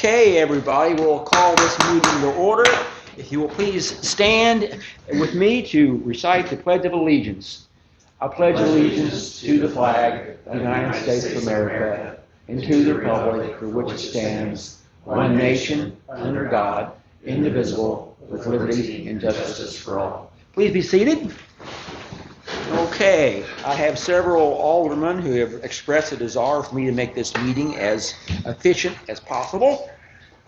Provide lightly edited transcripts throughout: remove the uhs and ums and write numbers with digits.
Okay, everybody, we'll call this meeting to order. If you will please stand with me to recite the Pledge of Allegiance. I pledge allegiance to the flag of the United States of America and to the republic for which it stands, one nation, under God, indivisible, with liberty and justice for all. Please be seated. Okay, I have several aldermen who have expressed a desire for me to make this meeting as efficient as possible,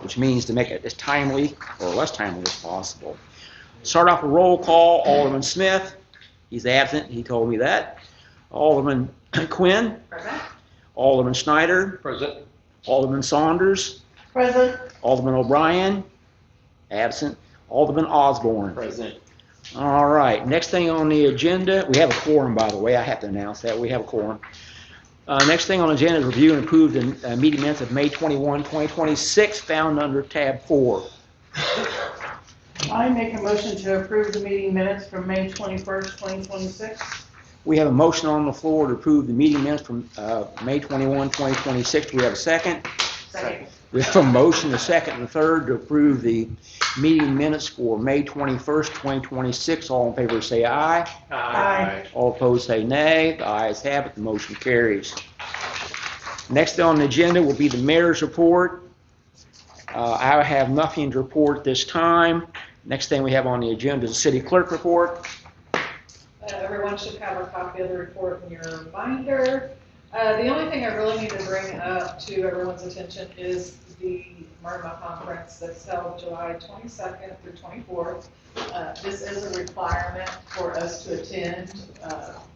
which means to make it as timely or less timely as possible. Start off a roll call. Alderman Smith, he's absent, he told me that. Alderman Quinn. Present. Alderman Snyder. Present. Alderman Saunders. Present. Alderman O'Brien. Absent. Alderman Osborne. Present. All right, next thing on the agenda, we have a quorum, by the way. I have to announce that. We have a quorum. Next thing on the agenda is review and approve the meeting minutes of May 21, 2026, found under tab 4. I make a motion to approve the meeting minutes from May 21st, 2026. We have a motion on the floor to approve the meeting minutes from May 21, 2026. Do we have a second? Second. We have a motion, a second, and a third to approve the meeting minutes for May 21st, 2026. All in favor say aye. Aye. All opposed say nay. The ayes have it. The motion carries. Next on the agenda will be the mayor's report. I have nothing to report this time. Next thing we have on the agenda is the city clerk report. Everyone should have a copy of the report in your binder. The only thing I really need to bring up to everyone's attention is the Monroe conference that's held July 22nd through 24th. This is a requirement for us to attend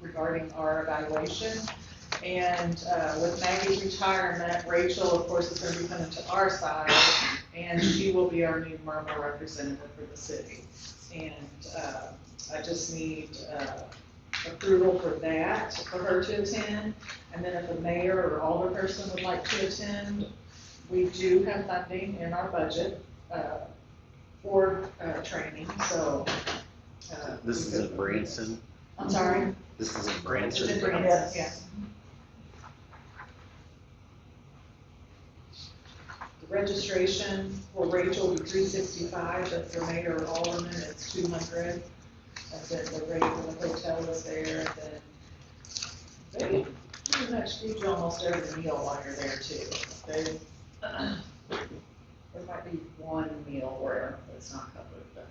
regarding our evaluation. And with Maggie's retirement, Rachel, of course, is going to be coming to our side, and she will be our new Monroe representative for the city. And I just need approval for that, for her to attend. And then if the mayor or alderperson would like to attend, we do have funding in our budget for training. So This is in Branson. I'm sorry. This is in It's Branson. in Branson, Yes. yeah. The registration for Rachel will be $365, but for mayor or alderman, it's $200. That's it, the rate for the hotel is there, and then they pretty much feed you almost every meal while you're there too. There might be one meal where it's not covered, but.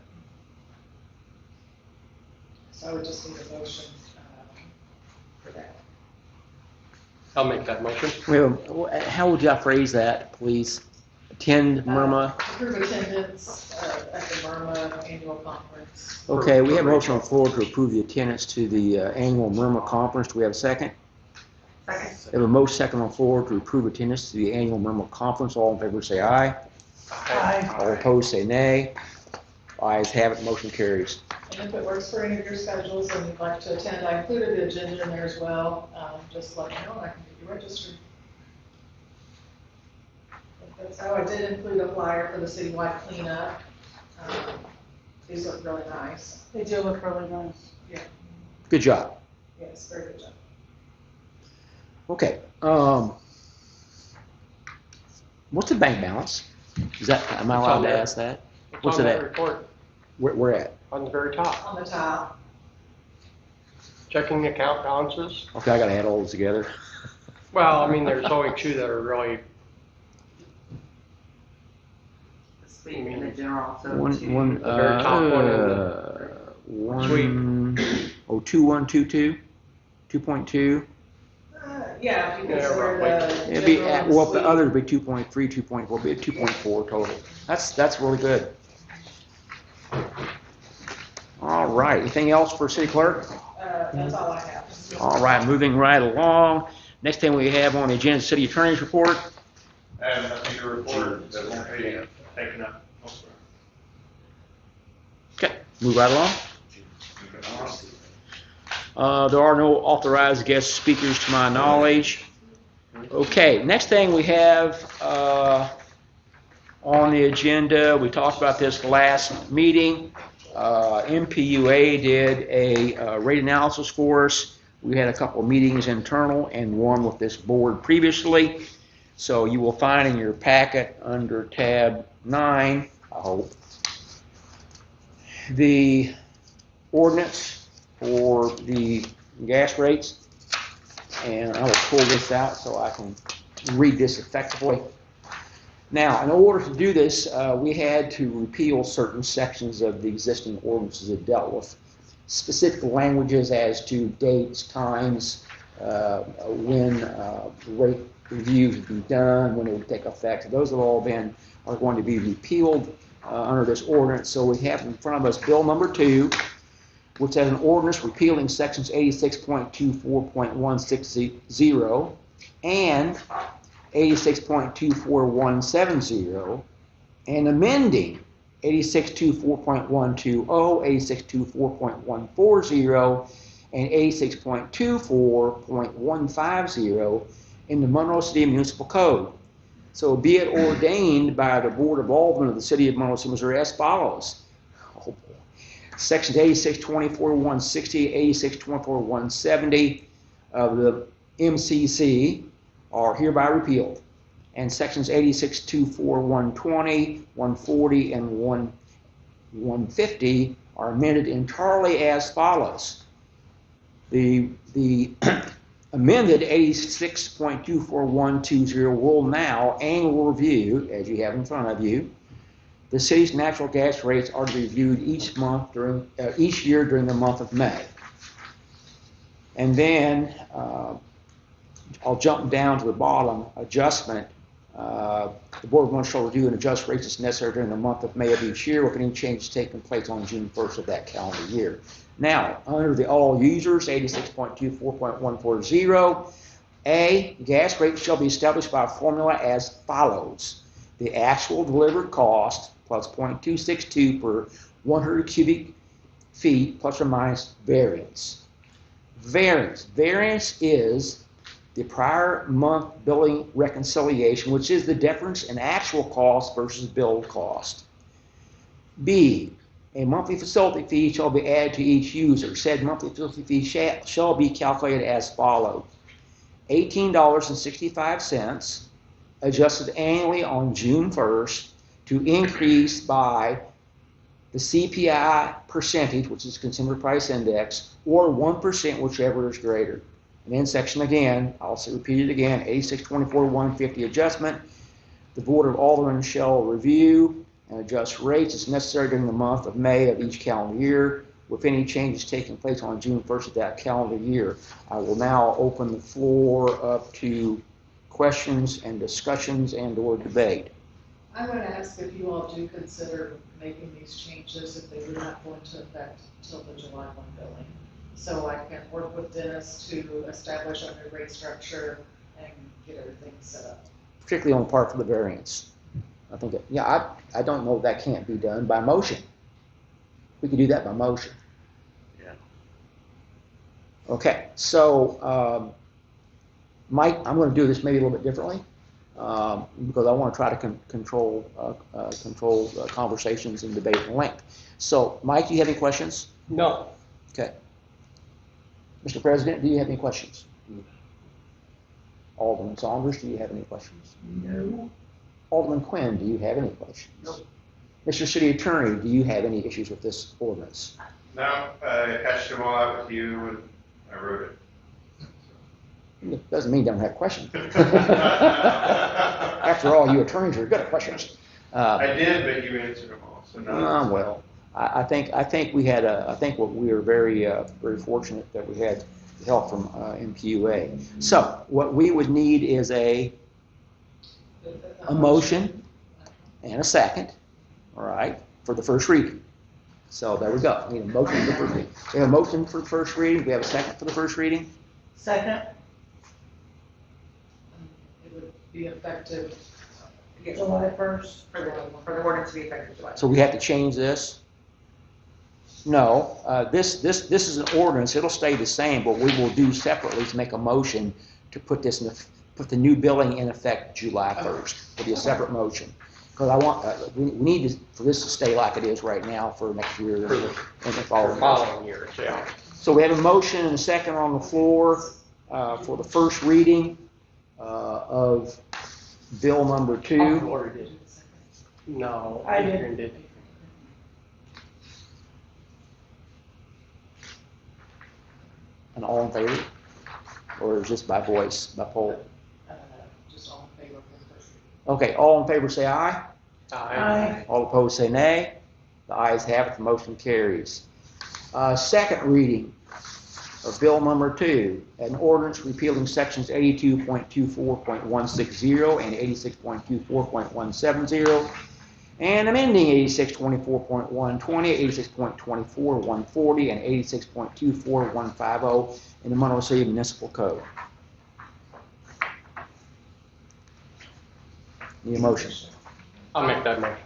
So I would just need a motion for that. I'll make that motion. Well, how would you phrase that, please? Attend Murma. Approve attendance at the Murma annual conference. Okay, we have a motion on the floor to approve the attendance to the annual Murma conference. Do we have a second? Second. We have a motion second on the floor to approve attendance to the annual Murma conference. All in favor say aye. Aye. All opposed say nay. Ayes have it. Motion carries. And if it works for any of your schedules and you'd like to attend, I included the agenda in there as well. Just let me know and I can get you registered. So I did include a flyer for the citywide cleanup. These look really nice. They do look really nice. Good job. Yes, very good job. Okay. What's the bank balance? Is that? Am I It's allowed on to there. ask that? It's What's on it that at? report Where at? on the very top. On the top. Checking account balances. Okay, I got to add all those together. Well, I mean, there's only two that are really. Speak in the general, so. One. The very top one in the One. Oh, 2122. 2.2. Yeah, if you Yeah, consider the. It'd be general at, well, the suite. others would be 2.3, 2.4, be 2.4 total. That's really good. All right. Anything else for city clerk? That's all I have. All right. Moving right along. Next thing we have on the agenda is city attorney's report. I have nothing to report that won't be taken up elsewhere. Okay. Move right along. There are no authorized guest speakers to my knowledge. Okay, next thing we have on the agenda, we talked about this last meeting. MPUA did a rate analysis for us. We had a couple of meetings internal and one with this board previously. So you will find in your packet under tab 9, I hope, the ordinance for the gas rates. And I will pull this out so I can read this effectively. Now, in order to do this, we had to repeal certain sections of the existing ordinances that dealt with specific languages as to dates, times, when rate reviews would be done, when it would take effect. Those have all are going to be repealed under this ordinance. So we have in front of us Bill number 2, which has an ordinance repealing sections 86.24.160 and 86.24170 and amending 86.24.120, 86.24.140, and 86.24.150 in the Monroe City Municipal Code. So be it ordained by the Board of Aldermen of the City of Monroe City, Missouri as follows. Sections 86.24.160, 86.24.170 of the MCC are hereby repealed, and sections 86.24.120, 140, and 150 are amended entirely as follows. The amended 86.24120 will now annual review, as you have in front of you. The city's natural gas rates are to be reviewed each year during the month of May. And then I'll jump down to the bottom. Adjustment. The Board of Aldermen shall review and adjust rates as necessary during the month of May of each year, with any changes taking place on June 1st of that calendar year. Now, under the all users, 86.24.140, A, gas rates shall be established by a formula as follows. The actual delivered cost plus 0.262 per 100 cubic feet plus or minus variance. Variance is the prior month billing reconciliation, which is the difference in actual cost versus billed cost. B, a monthly facility fee shall be added to each user. Said monthly facility fee shall be calculated as follows. $18.65 adjusted annually on June 1st to increase by the CPI percentage, which is Consumer Price Index, or 1%, whichever is greater. And in section again, I'll repeat it again, 86.24.150 adjustment. The Board of Aldermen shall review and adjust rates as necessary during the month of May of each calendar year, with any changes taking place on June 1st of that calendar year. I will now open the floor up to questions and discussions and or debate. I would ask if you all do consider making these changes if they do not go into effect until the July 1 billing. So I can work with Dennis to establish a new rate structure and get everything set up. Particularly on the part for the variance. I think, I don't know if that can't be done by motion. We could do that by motion. Yeah. Okay, so Mike, I'm going to do this maybe a little bit differently because I want to try to control conversations and debate and length. So, Mike, do you have any questions? No. Okay. Mr. President, do you have any questions? Alderman Saunders, do you have any questions? No. Alderman Quinn, do you have any questions? No. Mr. City Attorney, do you have any issues with this ordinance? No, I hashed them all out with you and I wrote it. It doesn't mean you don't have questions. After all, you attorneys are good at questions. I did, but you answered them all, so no. Well, I think we had I think what we were very fortunate that we had help from MPUA. So what we would need is a motion and a second, all right, for the first reading. So there we go. We need a motion for the first reading. We have a motion for the first reading. We have a second for the first reading. Second, It would be effective. July 1st. For the ordinance to be effective July. So we have to change this? No, this is an ordinance. It'll stay the same, but we will do separately to make a motion to put put the new billing in effect July 1st. It'll be a separate motion. Because I want, we need for this to stay like it is right now for next year and the Following years, yeah. So we have a motion and a second on the floor for the first reading of bill number 2. Laura did. No, I did. Adrian did. And all in favor? Or is this by voice, by poll? Just all in favor of the first reading. Okay, all in favor say aye. Aye. All opposed say nay. The ayes have it, the motion carries. Second reading of bill number 2, an ordinance repealing sections 82.24.160 and 86.24.170, and amending 86.24.120, 86.24.140, and 86.24.150 in the Monroe City Municipal Code. Need a motion? I'll make that motion.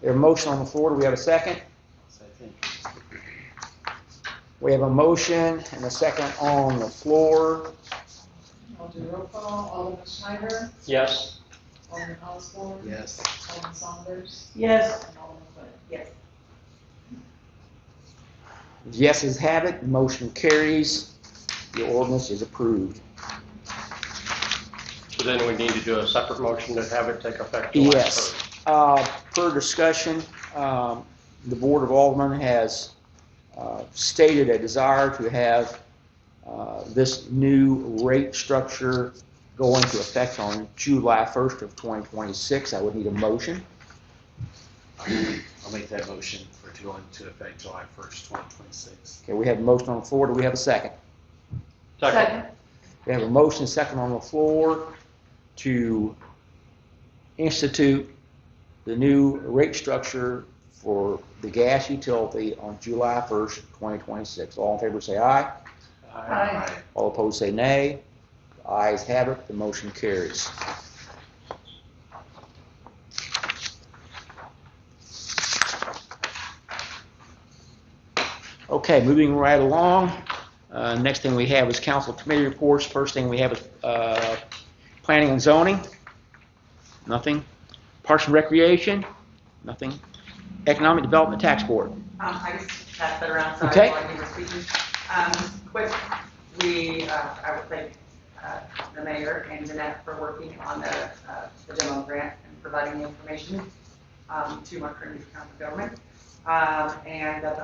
There's a motion on the floor. Do we have a second? We have a motion and a second on the floor. I'll do roll call. Alderman Schneider, Yes. Alderman Osborne. Yes. Alderman Saunders, Yes. and Alderman Quinn. Yes. Yeses have it. Motion carries. The ordinance is approved. So then we need to do a separate motion to have it take effect July Yes. 1st. Per discussion, the Board of Aldermen has stated a desire to have this new rate structure go into effect on July 1st of 2026. I would need a motion. I'll make that motion for to go into effect July 1st, 2026. Okay, we have a motion on the floor. Do we have a second? Second. We have a motion and second on the floor to institute the new rate structure for the gas utility on July 1st, 2026. All in favor say aye. Aye. All opposed say nay. The ayes have it. The motion carries. Okay, moving right along. Next thing we have is council committee reports. First thing we have is planning and zoning. Nothing. Parks and recreation. Nothing. Economic Development Tax Board. I just passed that around, sorry, Okay. while you were speaking. Quick, I would thank the mayor and Jeanette for working on the demo grant and providing the information to my current county government. And that the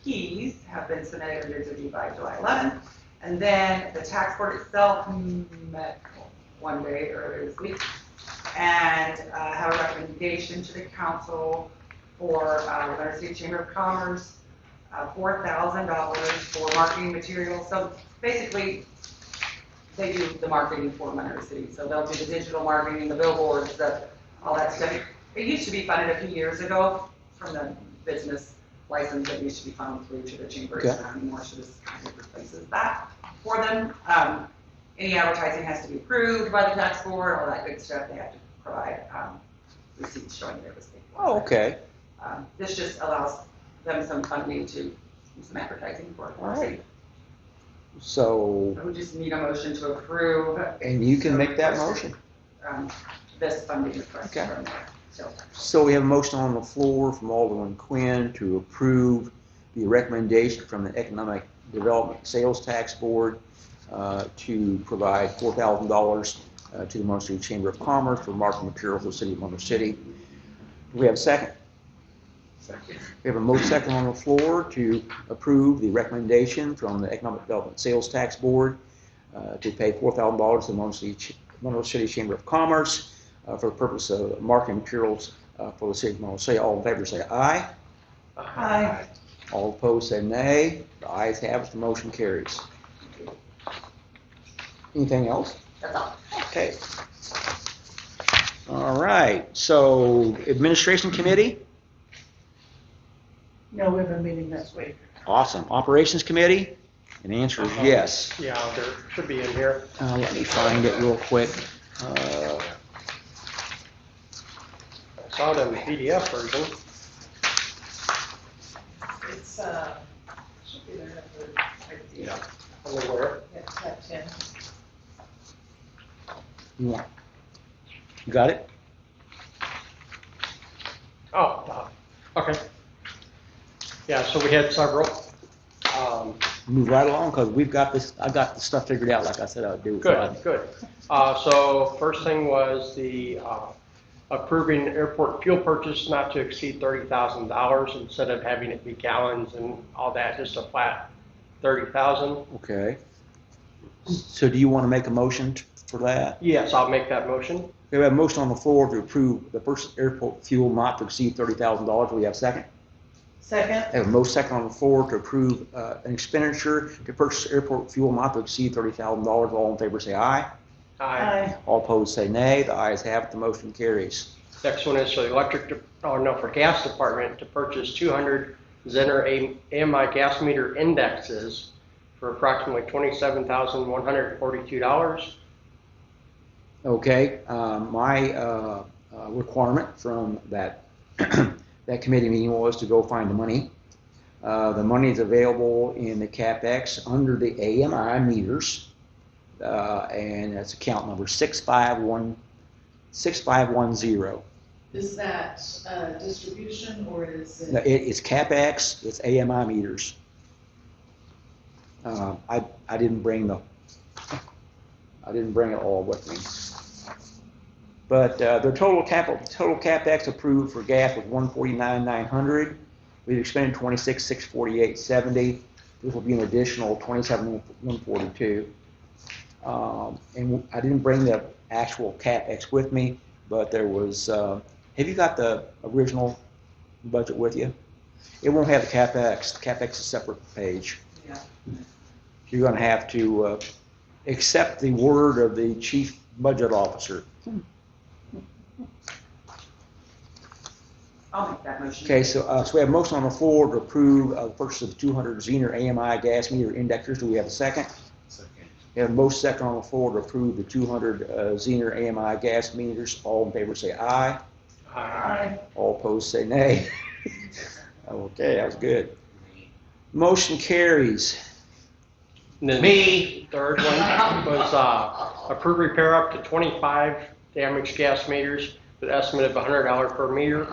RFPs have been submitted and bids are due by July 11th. And then the tax board itself met one day earlier this week and have a recommendation to the council for the Monroe City Chamber of Commerce, $4,000 for marketing materials. So basically, they do the marketing for Monroe City. So they'll do the digital marketing, the billboards, all that stuff. It used to be funded a few years ago from the business license that used to be funneled through to the chamber. It's not anymore, so this kind of replaces that for them. Any advertising has to be approved by the tax board, all that good stuff. They have to provide receipts showing that it was paid for. Oh, okay. This just allows them some funding to do some advertising for All our right. city. So, So we just need a motion to approve. and you can make that motion. This funding request Okay. from the sales tax. So we have a motion on the floor from Alderman Quinn to approve the recommendation from the Economic Development Sales Tax Board to provide $4,000 to the Monroe City Chamber of Commerce for marketing material for the city of Monroe City. Do we have a second? Second. We have a motion second on the floor to approve the recommendation from the Economic Development Sales Tax Board to pay $4,000 to the Monroe City Chamber of Commerce for the purpose of marketing materials for the city of Monroe City. All in favor say aye. Aye. All opposed say nay. The ayes have it. The motion carries. Anything else? That's all. Okay. All right. So Administration Committee. No, we have a meeting next week. Awesome. Operations Committee. And the answer is yes. Yeah, there should be in here. Let me find it real quick. I saw it in the PDF version. It's, should be there at the, Yeah. I'm aware. yeah, tab 10. You got it? Oh, okay. Yeah, so we had several. move right along, because we've got this, I got the stuff figured out, like I said I would do. Good, good. So first thing was the approving airport fuel purchase not to exceed $30,000 instead of having it be gallons and all that, just a flat 30,000. Okay. So do you want to make a motion for that? Yes, I'll make that motion. We have a motion on the floor to approve the purchase of airport fuel not to exceed $30,000. Do we have a second? Second. We have a motion second on the floor to approve an expenditure to purchase airport fuel not to exceed $30,000. All in favor say aye. Aye. All opposed say nay. The ayes have it. The motion carries. Next one is for the for gas department to purchase 200 Zenner AMI gas meter indexes for approximately $27,142. Okay, my requirement from that that committee meeting was to go find the money. The money is available in the CapEx under the AMI meters, and that's account number 6510. Is that distribution or is No, it? it's CapEx, it's AMI meters. I didn't bring it all with me. But the total CapEx approved for gas was $149,900. We've expended $26,648.70. This will be an additional $27,142. And I didn't bring the actual CapEx with me, but there was. Have you got the original budget with you? It won't have the CapEx. The CapEx is a separate page. Yeah. You're going to have to accept the word of the chief budget officer. I'll make that motion. Okay, so we have a motion on the floor to approve the purchase of 200 Zener AMI gas meter indexers. Do we have a second? Second. We have a motion second on the floor to approve the 200 Zener AMI gas meters. All in favor say aye. Aye. All opposed say nay. Okay, that was good. Motion carries. And then Me. Third one was approve repair up to 25 damaged gas meters with an estimate of $100 per meter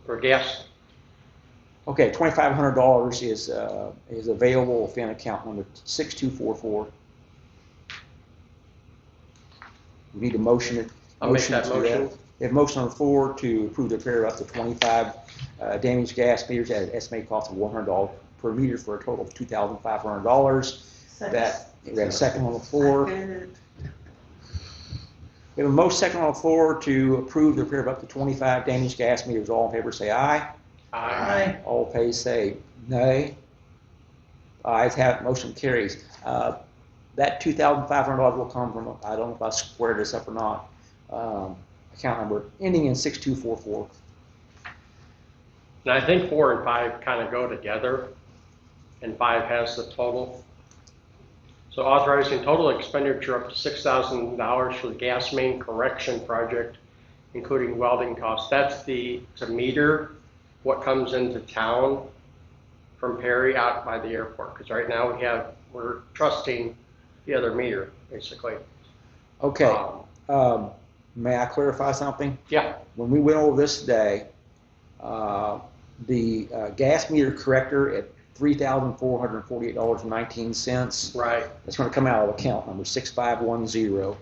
for gas. Okay, $2,500 is available within account number 6244. We need a motion. I'll make that to do motion. We have a motion on the floor to approve the repair of up to 25 damaged gas meters at an estimated cost of $100 per meter for a total of $2,500. That, we have a second on the floor. We have a motion second on the floor to approve the repair of up to 25 damaged gas meters. All in favor say aye. Aye. All opposed say nay. Ayes have it, motion carries. That $2,500 will come from, I don't know if I squared this up or not, account number ending in 6244. And I think 4 and 5 kind of go together, and 5 has the total. So authorizing total expenditure up to $6,000 for the gas main correction project, including welding costs. That's to meter what comes into town from Perry out by the airport. Because right now we're trusting the other meter, basically. Okay, may I clarify something? Yeah, When we went over this today, the gas meter corrector at $3,448.19. right. It's going to come out of account number 6510.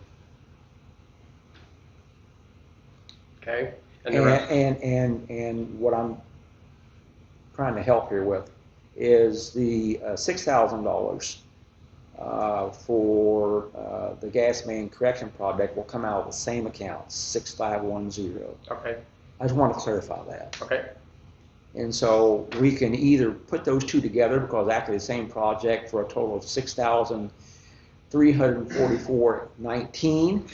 Okay. And the rest, And what I'm trying to help here with is the $6,000 for the gas main correction project will come out of the same account, 6510. okay, I just want to clarify that. okay. And so we can either put those two together because actually the same project for a total of $6,344.19.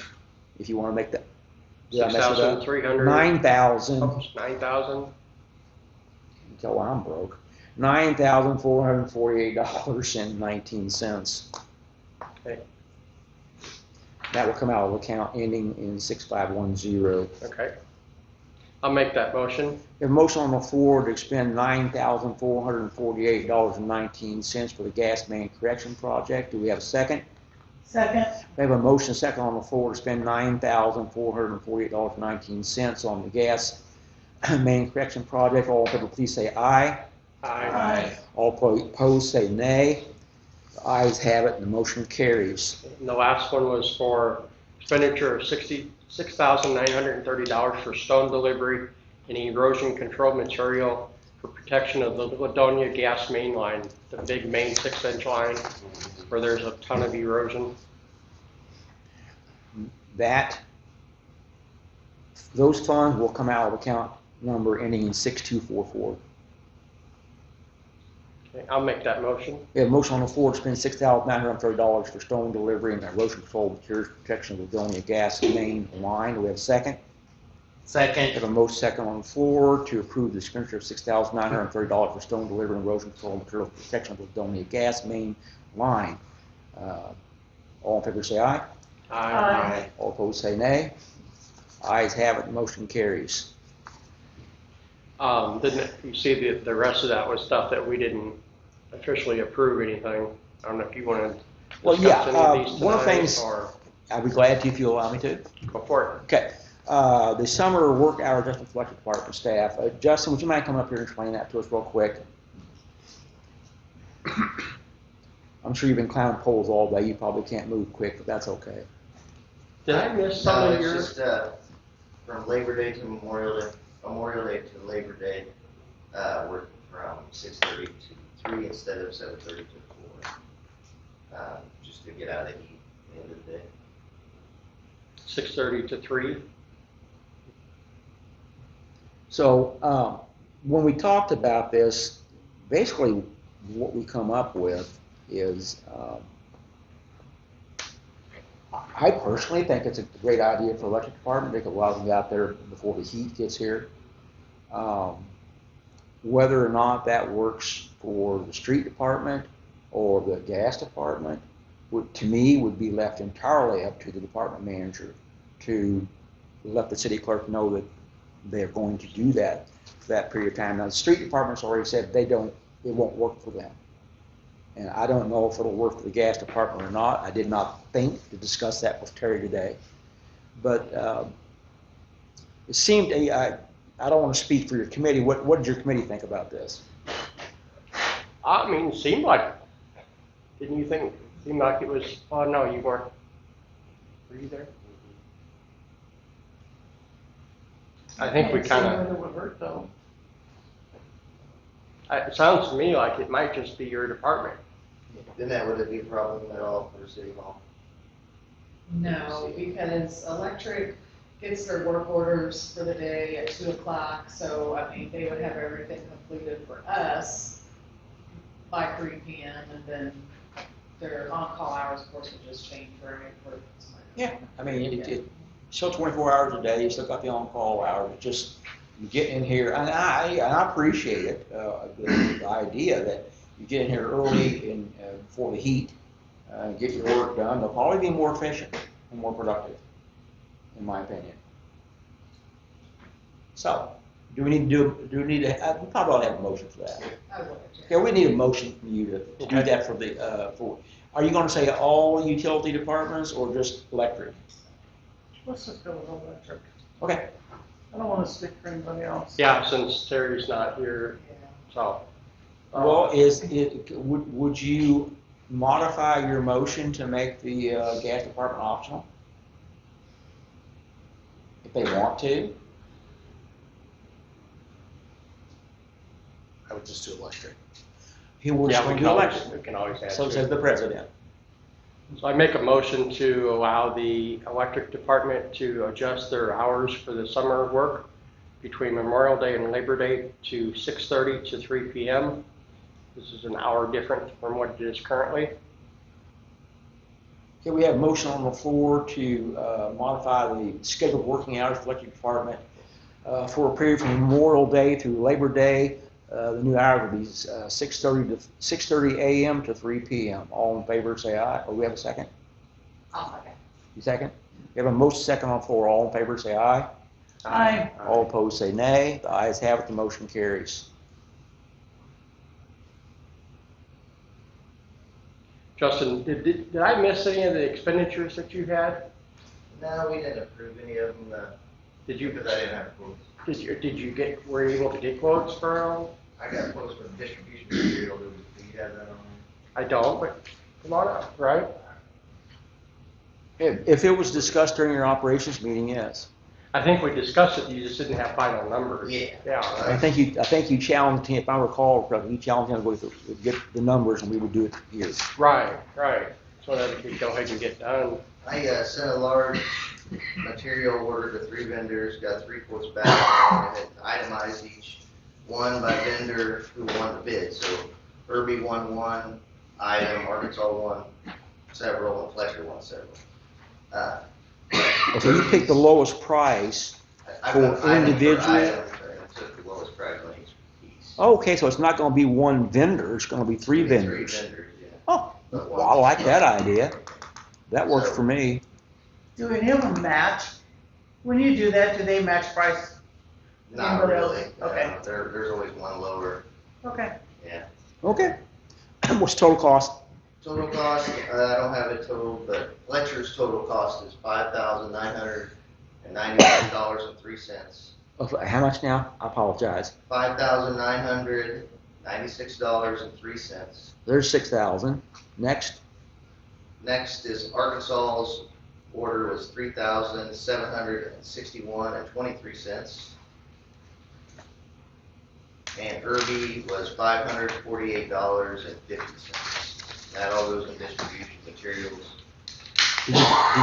If you want to make that. Did I mess it up? 6,300. 9,000. Oops, 9,000. Tell why I'm broke. $9,448.19. Okay, That will come out of account ending in 6510. okay. I'll make that motion. We have a motion on the floor to expend $9,448.19 for the gas main correction project. Do we have a second? Second. We have a motion second on the floor to spend $9,448.19 on the gas main correction project. All in favor, please say aye. Aye. All opposed say nay. The ayes have it, and the motion carries. And the last one was for expenditure of $66,930 for stone delivery and erosion control material for protection of the Ladonia gas main line, the big main 6-inch line where there's a ton of erosion. Those funds will come out of account number ending in 6244. Okay, I'll make that motion. We have a motion on the floor to spend $6,930 for stone delivery and erosion control materials protection of the Ladonia gas main line. Do we have a second? We Second. have a motion second on the floor to approve the expenditure of $6,930 for stone delivery and erosion control materials protection of the Ladonia gas main line. All in favor say aye. Aye. All opposed say nay. Ayes have it, the motion carries. Didn't you see the rest of that was stuff that we didn't officially approve anything? I don't know if you want to Well, discuss yeah, any of these one of the tonight, things- or I'll be glad to if you allow me to. go for it. Okay. The summer work hour adjustment for electric department staff. Justin, would you mind coming up here and explaining that to us real quick? I'm sure you've been climbing poles all day. You probably can't move quick, but that's okay. Did I miss some No, of it's your? just, from Labor Day to Memorial Day to Labor Day, we're from 6:30 to 3 instead of 7:30 to 4. Just to get out of the heat at the end of the day. 6:30 to 3. So when we talked about this, basically what we come up with is I personally think it's a great idea for the electric department because it allows them to get out there before the heat gets here. Whether or not that works for the street department or the gas department, to me, would be left entirely up to the department manager to let the city clerk know that they're going to do that for that period of time. Now, the street department's already said it won't work for them. And I don't know if it'll work for the gas department or not. I did not think to discuss that with Terry today. But it seemed, I don't want to speak for your committee. What did your committee think about this? I mean, it seemed like, didn't you think, it seemed like it was, oh no, you weren't. Were you there? I think we kind Whether it would hurt though. of, it sounds to me like it might just be your department. Then that would be a problem at all for City Hall. No, because electric gets their work orders for the day at 2 o'clock, so, I mean, they would have everything completed for us by 3 p.m., and then their on-call hours, of course, would just change for somebody. Yeah, I mean, it's still 24 hours a day. You still got the on-call hours. It's just you get in here, and I appreciate it, the idea that you get in here early and before the heat, get your work done. They'll probably be more efficient and more productive, in my opinion. So, we probably ought to have a motion for that. I would, Yeah, we need a motion from you to do that for the, are you gonna say all utility departments or just electric? Let's just go with electric. Okay. I don't want to speak for anybody else. Yeah, since Terry's not here, so. Well, would you modify your motion to make the gas department optional? If they want to? I would just do electric. He will Yeah, just we do can always, electric. we can always add So to says it. the president. So I make a motion to allow the electric department to adjust their hours for the summer work between Memorial Day and Labor Day to 6:30 to 3 p.m. This is an hour different from what it is currently. Okay, we have a motion on the floor to modify the scheduled working hours for the electric department for a period from Memorial Day through Labor Day. The new hours will be 6:30 a.m. to 3 p.m. All in favor, say aye. Oh, we have a second? I'll second. You second? We have a motion second on the floor. All in favor, say aye. Aye. All opposed, say nay. The ayes have it. The motion carries. Justin, did I miss any of the expenditures that you had? No, we didn't approve any of them, Did you, because I didn't have quotes. were you able to get quotes for them? I got quotes for the distribution material, do you have that on? I don't, but come on up, right? If it was discussed during your operations meeting, yes. I think we discussed it, you just didn't have final numbers. Yeah. Yeah. I think you challenged him, if I recall correctly, you challenged him to get the numbers and we would do it here. Right. So that we go ahead and get done. I sent a large material order to 3 vendors, got 3 quotes back, and it itemized each one by vendor who won the bid. So Irby won 1 item, Arkansas won several, and Fletcher won several. So you picked the lowest price. I For put item individual? item, and took the lowest price on each piece. Okay, so it's not gonna be one vendor, it's gonna be 3 Maybe vendors. 3 vendors, yeah. Oh, But well, I like that idea. That works for me. Do any of them match? When you do that, do they match price? Not Anybody else? really. Okay. There's always one lower, Okay. yeah. Okay. What's total cost? Total cost, I don't have it total, but Fletcher's total cost is $5,999.03. How much now? I apologize. $5,996.03. There's 6,000. Next, Next is Arkansas's order was $3,761.23. And Irby was $548.50. That all goes in distribution materials. did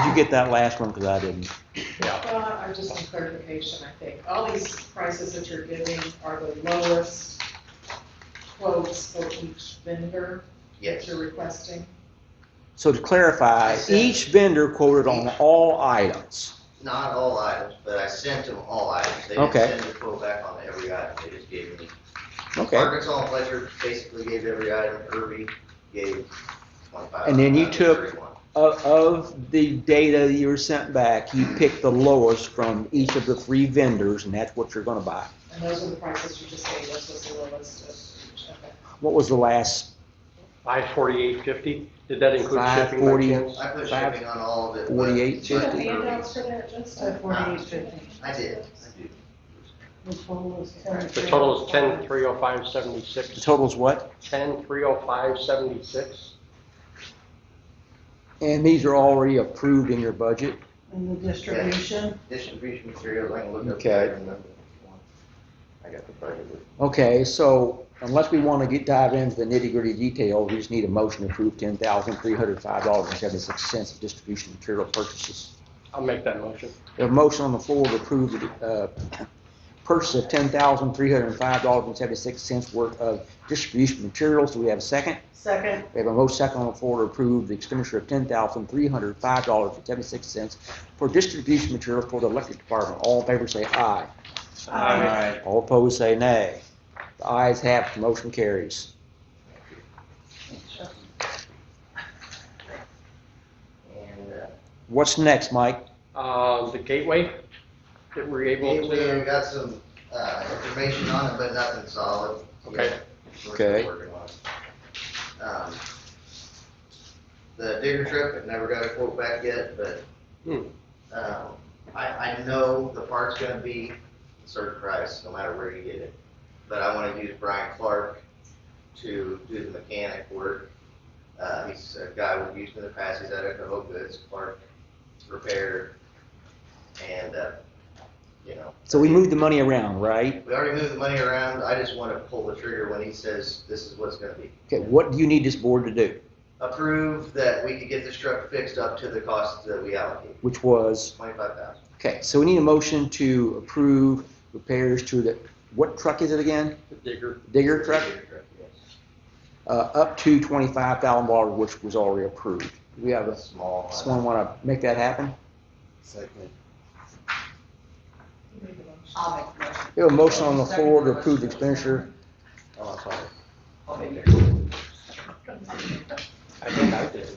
you get that last one? Because I didn't. I just want clarification, I think. All these prices that you're giving are the lowest quotes for each vendor that Yes. you're requesting? So to clarify, each vendor quoted on all items. Not all items, but I sent them all items. They didn't Okay. send the quote back on every item. They just gave me. Okay. Arkansas and Fletcher basically gave every item. Irby gave 25. And then you took- 31. Of the data you were sent back, you picked the lowest from each of the 3 vendors, and that's what you're gonna buy. And those are the prices you just gave us, was the lowest of each, okay. What was the last? $548.50. Did that include shipping? by 540. chance? I put shipping on all of it. but- 48. Do you have but handouts for that, Justin? 48.50. I do. The total is The total is 10,305.76. The total's what? 10,305.76. And these are already approved in your budget? And the distribution, Distribution materials, I can look up. Okay. the item number if you want. I got the budget. Okay, so unless we want to dive into the nitty-gritty details, we just need a motion to approve $10,305.76 of distribution material purchases. I'll make that motion. We have a motion on the floor to approve the purchase of $10,305.76 worth of distribution materials. Do we have a second? second, We have a motion second on the floor to approve the expenditure of $10,305.76 for distribution materials for the electric department. All in favor say aye. Aye. All opposed say nay. The ayes have it, the motion carries. And, What's next, Mike? The gateway that we're able Gateway, we to, got some, information on it, but nothing solid. Okay. We're Okay. still working on it. The digger trip, I've never got a quote back yet, but, I know the part's gonna be a certain price, no matter where you get it. But I wanna use Brian Clark to do the mechanic work. He's a guy we've used in the past, he's out of Cahoe Goods, Clark Repair. And, you know. So we moved the money around, right? We already moved the money around, I just wanna pull the trigger when he says this is what's gonna be. Okay, what do you need this board to do? Approve that we could get this truck fixed up to the cost that we allocate, Which was, 25,000. okay, so we need a motion to approve repairs to the, what truck is it again? the digger. Digger truck? Digger truck, yes. Up to $25,000, which was already approved. Do we have Small. someone want to make that happen? Second. I'll make the motion. We have a motion on the floor to approve the expenditure. Oh, I'm sorry. I'll make it. I think I did.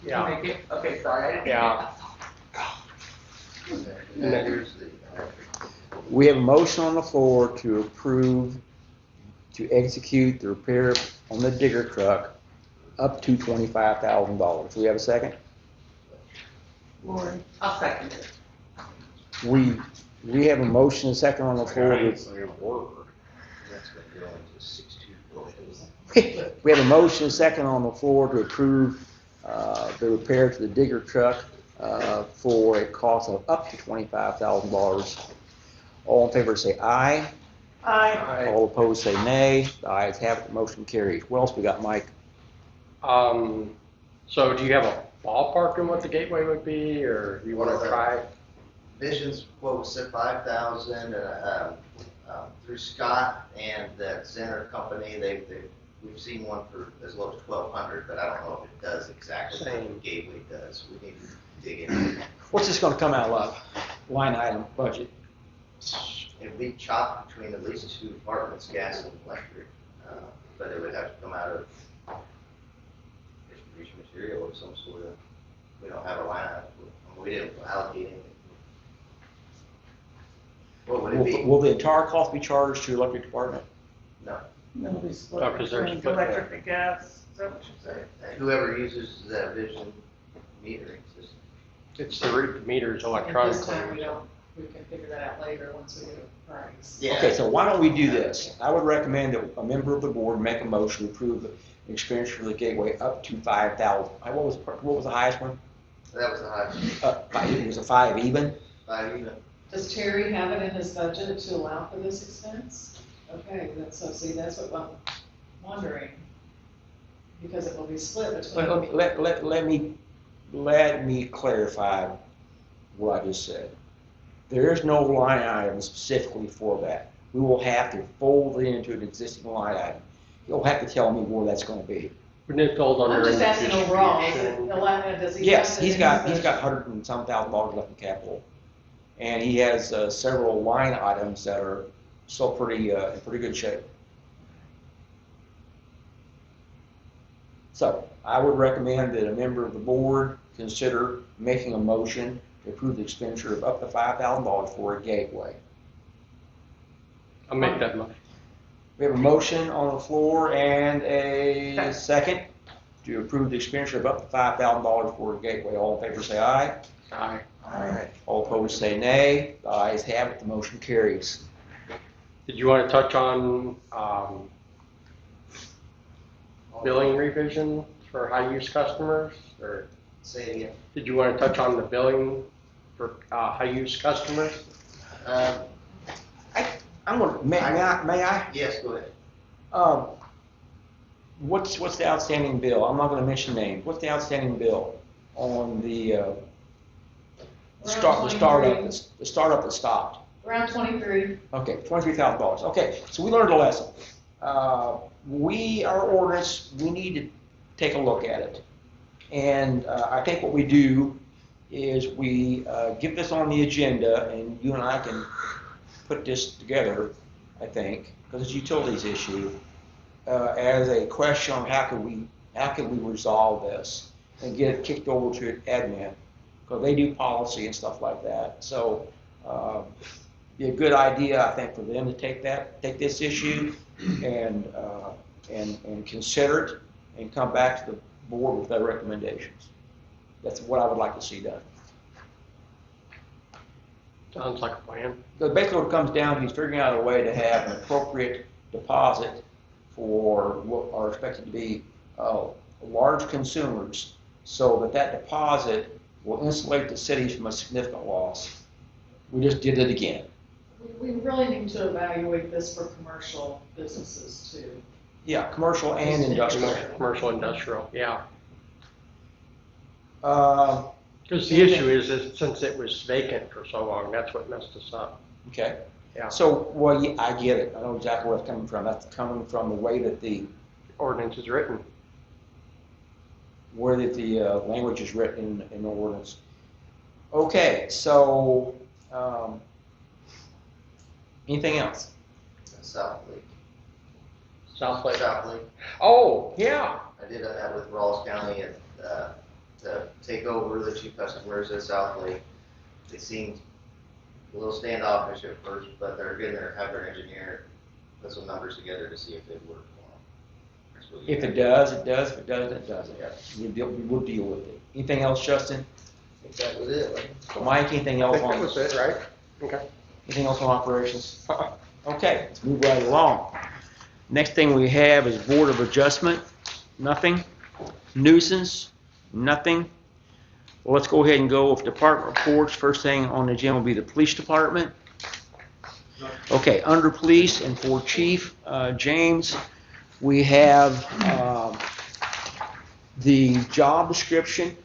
You Yeah, make it? Okay, sorry. I didn't- Yeah. And then here's the, We have a motion on the floor to approve, to execute the repair on the digger truck up to $25,000. Do we have a second? Lori, I'll second it. We have a motion and a second on the floor to, that's been going to 624. We have a motion second on the floor to approve the repair to the digger truck for a cost of up to $25,000. All in favor say aye. Aye. All opposed say nay. The ayes have it, the motion carries. What else we got, Mike? So do you have a ballpark in what the gateway would be, or do you want to try? Vision's quote said 5,000, through Scott and that Zenner company, we've seen one for as low as 1,200, but I don't know if it does exactly what the Gateway does. We need to dig in. What's this gonna come out of? Line item budget? It'd be chopped between at least two departments, gas and electric, but it would have to come out of distribution material of some sort of, we don't have a line item. We didn't allocate anything. What would it be? Will the entire cost be charged to the electric department? No. It'll be Oh, split 'cause they're between split, electric and gas, is that what you said? Whoever uses that Vision metering system. It's the read meters And electronic. this time we can figure that out later once we get a price. Yeah. Okay, so why don't we do this? I would recommend that a member of the board make a motion to approve the expenditure for the gateway up to 5,000. What was the highest one? That was the highest. It was a 5 even? 5 even. Does Terry have it in his budget to allow for this expense? Okay, that's what I'm wondering. Because it will be split between. Let me clarify what I just said. There is no line item specifically for that. We will have to fold it into an existing line item. You'll have to tell me where that's gonna be. Wouldn't it fold I'm under just asking overall, is it distribution? does he? Yes, have it he's in got his budget? $100 and some thousand left in capital. And he has several line items that are still in pretty good shape. So I would recommend that a member of the board consider making a motion to approve the expenditure of up to $5,000 for a gateway. I'll make that motion. We have a motion on the floor and a second to approve the expenditure of up to $5,000 for a gateway. All in favor say aye. Aye. Aye. All opposed say nay. The ayes have it, the motion carries. Did you want to touch on, billing revision for high-use customers, or Say it again. did you want to touch on the billing for, high-use customers? I'm gonna, may I? Yes, go ahead. What's the outstanding bill? I'm not gonna mention names. What's the outstanding bill on the startup that stopped? Around 23. Okay, $23,000. Okay, so we learned a lesson. Our ordinance, we need to take a look at it. And I think what we do is we get this on the agenda, and you and I can put this together, I think, because it's a utilities issue, as a question on how can we resolve this and get it kicked over to admin, because they do policy and stuff like that. So be a good idea, I think, for them to take this issue and consider it and come back to the board with their recommendations. That's what I would like to see done. Sounds like a plan. Because basically what it comes down to is figuring out a way to have an appropriate deposit for what are expected to be large consumers, so that deposit will insulate the cities from a significant loss. We just did it again. We really need to evaluate this for commercial businesses too. Yeah, commercial and industrial. Commercial, industrial, yeah. Uh, Because the issue is that since it was vacant for so long, that's what messed us up. Okay. Yeah. So, well, yeah, I get it. I know exactly where it's coming from. That's coming from the way that the Ordinance is written. language is written in the ordinance. Okay, so anything else? South Lake. South Lake. South Lake. Oh, yeah. I did that with Rawls County to take over the two customers at South Lake. They seemed a little standoffish at first, but they're getting have their engineer put some numbers together to see if it worked for them. If it does, it does. If it doesn't, it doesn't. We'll deal with it. Anything else, Justin? I think that was it. Mike, anything I else think that on, was it, right? Okay. anything else on operations? Okay, let's move right along. Next thing we have is Board of Adjustment, nothing. Nuisance, nothing. Well, let's go ahead and go with department reports. First thing on the agenda will be the police department. Okay, under police and for Chief James, we have the job description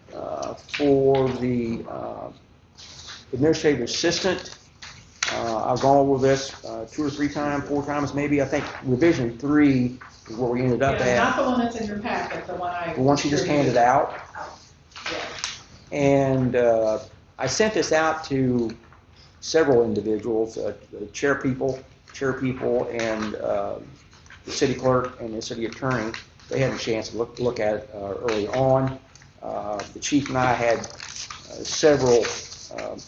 for the administrative assistant. I've gone over this 2 or 3 times, 4 times maybe. I think revision 3 is where we ended up Yeah, at. not the one that's in your packet, the one The one she just handed out. Yeah. And I sent this out to several individuals, the chair people, and the city clerk and the city attorney. They had a chance to look at it early on. The chief and I had several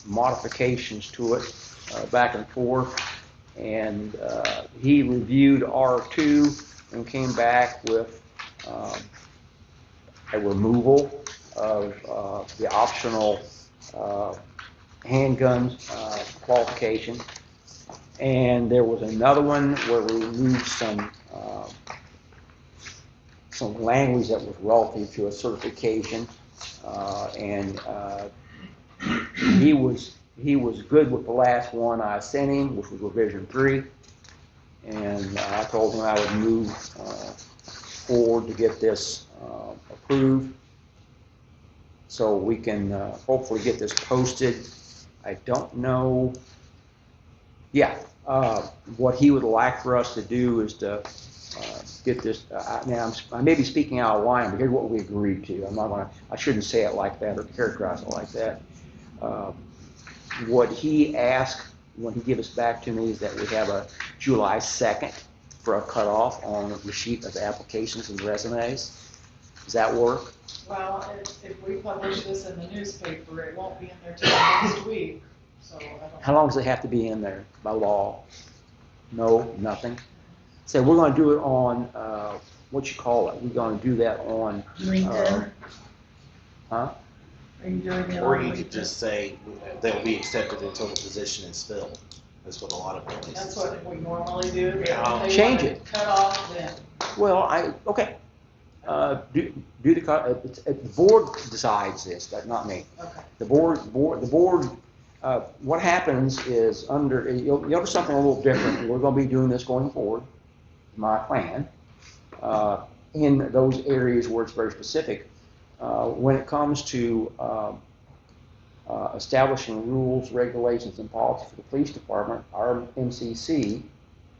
modifications to it back and forth, and he reviewed R2 and came back with a removal of the optional handgun qualification. And there was another one where we removed some language that was relative to a certification, and he was good with the last one I sent him, which was revision 3, and I told him I would move forward to get this approved, so we can hopefully get this posted. I don't know. Yeah, what he would like for us to do is to get this. Now I may be speaking out of line, but here's what we agreed to. I shouldn't say it like that or characterize it like that. What he asked when he gives us back to me is that we have a July 2nd for a cutoff on receipt of applications and resumes. Does that work? Well, if we publish this in the newspaper, it won't be in there till next week, so I don't. How long does it have to be in there by law? No, nothing. So we're going to do it on, what you call it? We're going to do that on. LinkedIn? Huh? Are you doing it Or on you could LinkedIn? just say they'll be accepted until the position is filled. That's what a lot of places That's say. what we normally do. but Yeah. they Change want it. Cut off then. Well, okay. Do the the board decides this, but not me. Okay. The board. What happens is you'll notice something a little different. We're going to be doing this going forward. My plan in those areas where it's very specific. When it comes to establishing rules, regulations, and policies for the police department, our MCC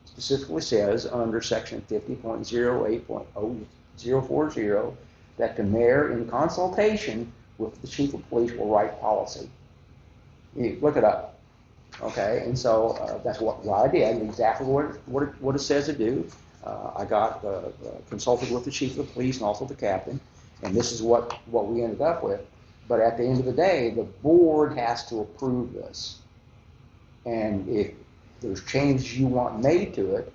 specifically says under section 50.08.040 that the mayor, in consultation with the chief of police, will write policy. You look it up, okay? And so that's what I did, exactly what it says to do. I got consulted with the chief of police and also the captain, and this is what we ended up with. But at the end of the day, the board has to approve this. And if there's changes you want made to it,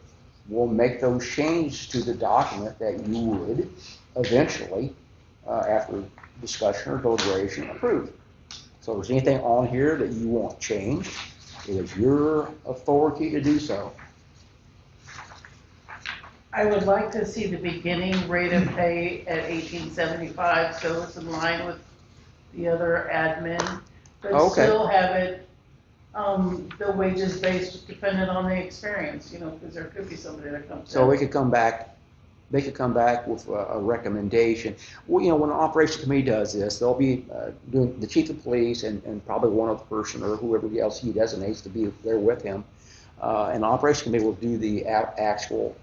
we'll make those changes to the document that you would eventually, after discussion or deliberation, approve. So if there's anything on here that you want changed, it is your authority to do so. I would like to see the beginning rate of pay at $18.75, so it's in line with the other admin, but Okay. still have it, the wages based dependent on the experience, because there could be somebody that comes in. So they could come back with a recommendation. Well, when the operations committee does this, they'll be doing the chief of police and probably one other person or whoever else he designates to be there with him. And the operations committee will do the actual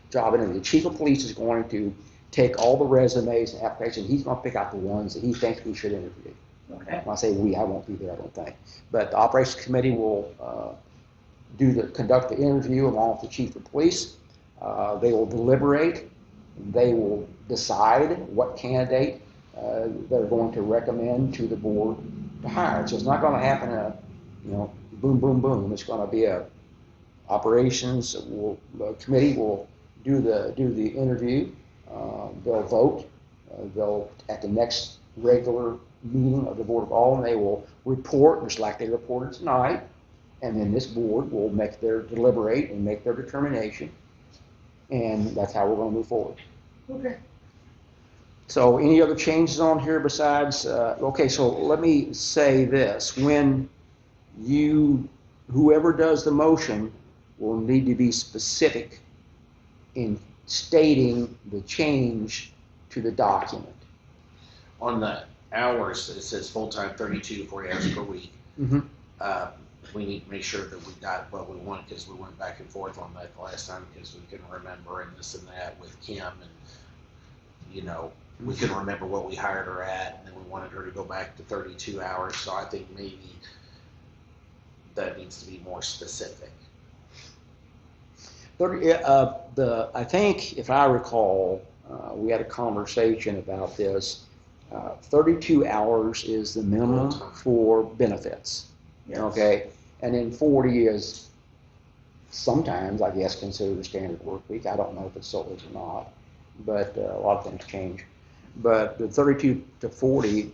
job interview. The chief of police is going to take all the resumes and applications. He's going to pick out the ones that he thinks we should interview. Okay. When I say we, I won't be there, I don't think. But the operations committee will conduct the interview along with the chief of police. They will deliberate. They will decide what candidate they're going to recommend to the board to hire. So it's not going to happen in a, boom, boom, boom. It's going to be a operations the committee will do the interview. They'll vote. They'll at the next regular meeting of the Board of Aldermen, they will report just like they reported tonight, and then this board will deliberate and make their determination. and that's how we're gonna move forward. Okay. So any other changes on here besides, okay, so let me say this, when whoever does the motion will need to be specific in stating the change to the document. On the hours, it says full-time 32 to 40 hours per week. Mm-hmm. We need to make sure that we got what we want, because we went back and forth on that the last time, because we couldn't remember and this and that with Kim, and, you know, we couldn't remember what we hired her at, and then we wanted her to go back to 32 hours, so I think maybe that needs to be more specific. I think, if I recall, we had a conversation about this. 32 hours is the minimum for benefits. Yes. Okay, and then 40 is sometimes, I guess, considered a standard work week. I don't know if it still is or not, but a lot of things change. But the 32 to 40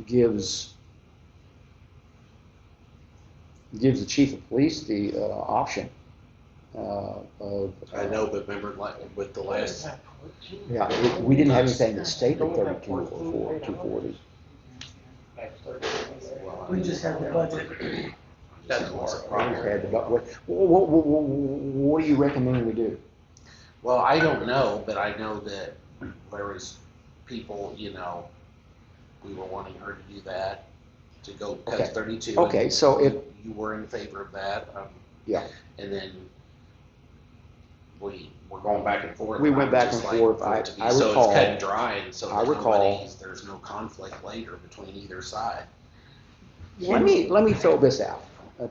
gives the chief of police the option of. I know, but remember, like, with the last, Yeah, we didn't have anything that stated 32 or 240. well, We just had the budget. that's what's a We problem. had the- What do you recommend we do? Well, I don't know, but I know that there was people, you know, we were wanting her to do that, to go Okay. cut 32. Okay, and so if- you were in favor of that. Yeah. And then we were going back and forth. We and went I would back just and like forth. for it to be- I So recall- it's cut and dry, and so I that recall- there's no conflict later between either side. Let me throw this out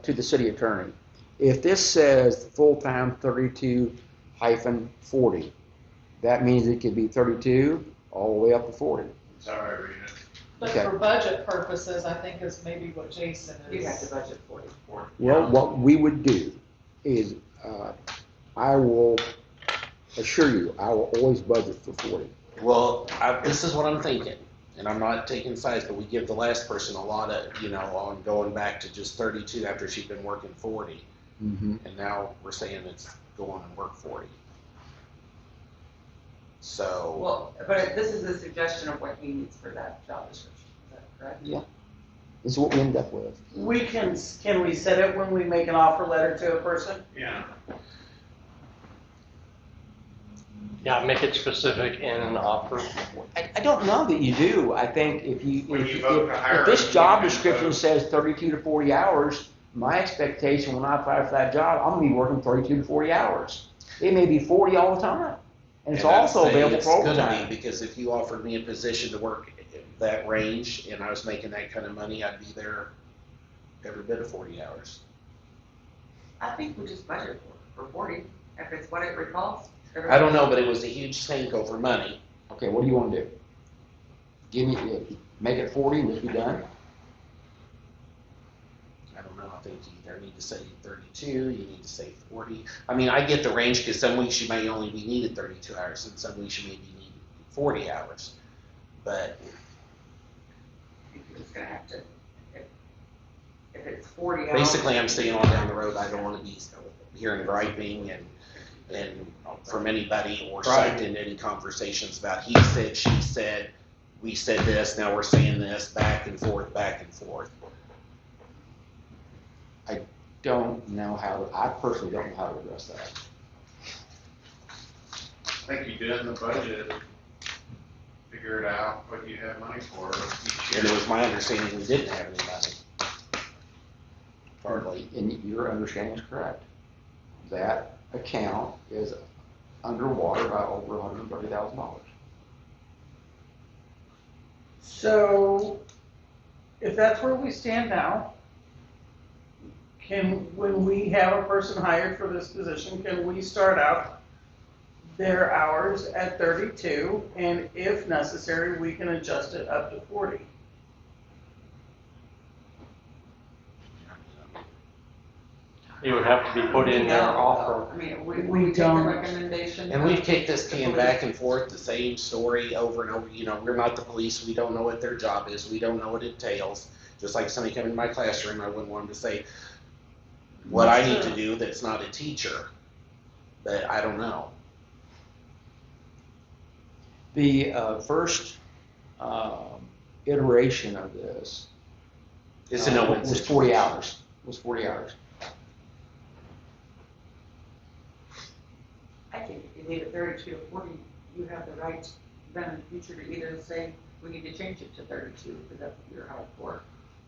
to the city attorney. If this says full-time 32-40, that means it could be 32 all the way up to 40. That's how I read it. But Okay. for budget purposes, I think is maybe what Jason You have to is. budget 40. Well, what we would do is, I will assure you, I will always budget for 40. Well, this is what I'm thinking, and I'm not taking sides, but we give the last person a lot of, you know, on going back to just 32 after she'd been working 40. Mm-hmm. And now we're saying it's going and work 40. So, Well, but this is a suggestion of what he needs for that job description, is that correct? Yeah. This is what we end up with. We can we set it when we make an offer letter to a person? Yeah. Yeah, make it specific in an offer. I don't know that you do. I think if When you vote to hire if this her, job you description vote. says 32 to 40 hours, my expectation when I apply for that job, I'm gonna be working 32 to 40 hours. It may be 40 all the time. And it's and I'd also say available it's for gonna overtime. be, because if you offered me a position to work that range and I was making that kind of money, I'd be there every bit of 40 hours. I think we just budget for 40, if it's what it recalls. I don't know, but it was a huge sink over money. Okay, what do you wanna do? Make it 40 and just be done? I don't know, I think you either need to say 32, you need to say 40. I mean, I get the range, because some weeks you may only be needed 32 hours, and some weeks you may be needed 40 hours. But I think you're just gonna have to, if it's 40 hours. basically, I'm staying on down the road, I don't wanna be hearing griping and from anybody or sucked into any conversations about he said, she said, we said this, now we're saying this, back and forth, back and forth. I personally don't know how to address that. I think you did in the budget, figure it out what you have money for each And it year. was my understanding we didn't have any money. Hardly. And your understanding is correct. That account is underwater by over $130,000. So, if that's where we stand now, when we have a person hired for this position, can we start out their hours at 32, and if necessary, we can adjust it up to 40? It would have to be put in their offer. I mean, We we take the don't. recommendation. And we've kicked this can back and forth, the same story over and over. You know, we're not the police. We don't know what their job is. We don't know what it entails. Just like somebody coming in my classroom, I wouldn't want them to say what I need to do that's not a teacher. But I don't know. The first iteration of this It's a no-win was 40 situation. hours. Was 40 hours. I think if you leave it 32 to 40, you have the right then in the future to either say, we need to change it to 32, because that's what you're hired for.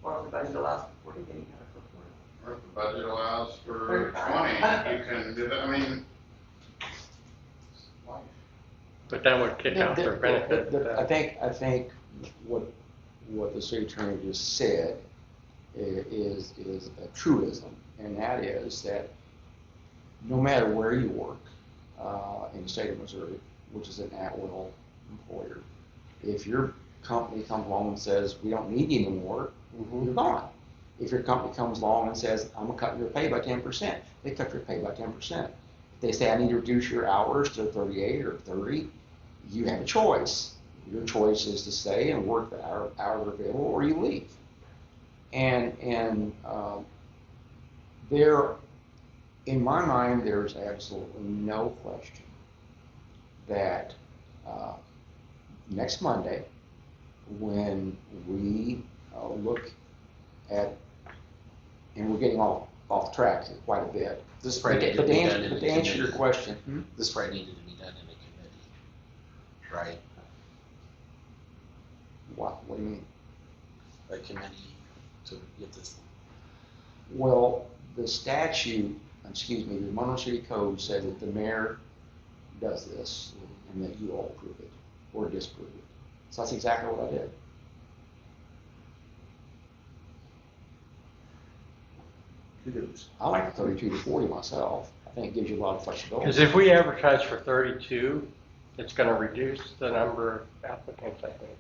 Or if the budget allows for 40, then you have it for 40. Or if the budget allows for 35. 20, you can do that, I mean. Life. But that would kick out their benefit. I think what the city attorney just said is a truism, and that is that no matter where you work in the state of Missouri, which is an at-will employer, if your company comes along and says, we don't need you anymore, you're gone. If your company comes along and says, I'm gonna cut your pay by 10%, they cut your pay by 10%. If they say, I need to reduce your hours to 38 or 30, you have a choice. Your choice is to stay and work the hours available, or you leave. And there, in my mind, there's absolutely no question that next Monday, when we look at, and we're getting off track quite a bit. This probably needed to be done in a But to answer your committee. question, This probably needed to be done in a committee, right? what do you mean? A committee to get this. Well, the statute, the Monroe City Code said that the mayor does this and that you all approve it or disapprove it. So that's exactly what I did. Kudos. I like the 32 to 40 myself. I think it gives you a lot of flexibility. Because if we advertise for 32, it's going to reduce the number of applicants, I think.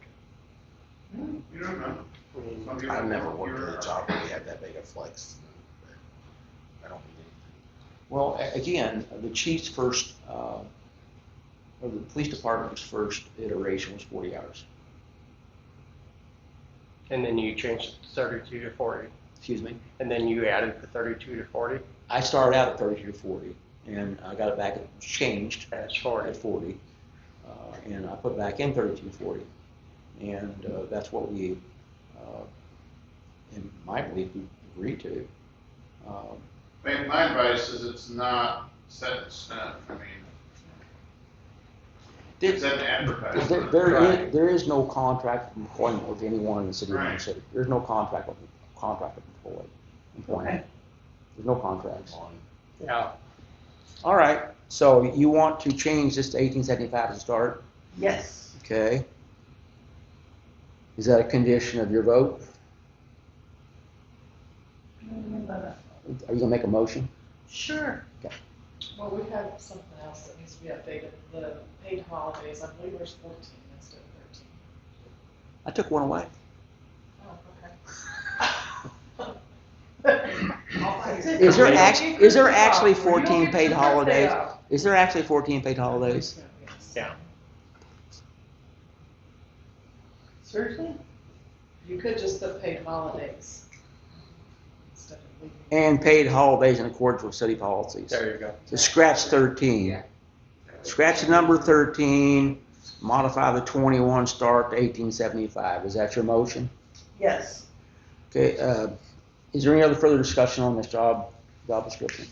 You don't know. I mean, Some people I've never don't. worked at a job where we had that big a flex. But I don't think Well, again, the chief's first, or the police department's first iteration was 40 hours. And then you changed it to 32 to 40. Excuse me. And then you added the 32 to 40. I started out at 32 to 40, and I got it back, it changed That's 40. at 40, and I put back in 32 to 40. And that's what we, in my belief, we agreed to. My advice is it's not set in stone, I mean, it's an advertisement. There is no contract of employment with anyone in the city of Monroe Right. City. There's no contract of employment. Okay. There's no contracts. Yeah. All right, so you want to change this to 1875 to start, Yes. okay? Is that a condition of your vote? Are you gonna make a motion? Sure. Well, we have something else that needs to be updated, the paid holidays, I believe there's 14 instead of 13. I took one away. Oh, Is there actually You don't 14 get paid your birthday holidays? off. Is there actually 14 paid holidays? Yeah. Seriously? You could just put paid holidays. Instead of leaving. And paid holidays in accordance with city policies. There you go. So scratch 13. Scratch the number 13, modify the 21, start to 1875. Is that your motion? Yes. Okay, is there any other further discussion on this job description?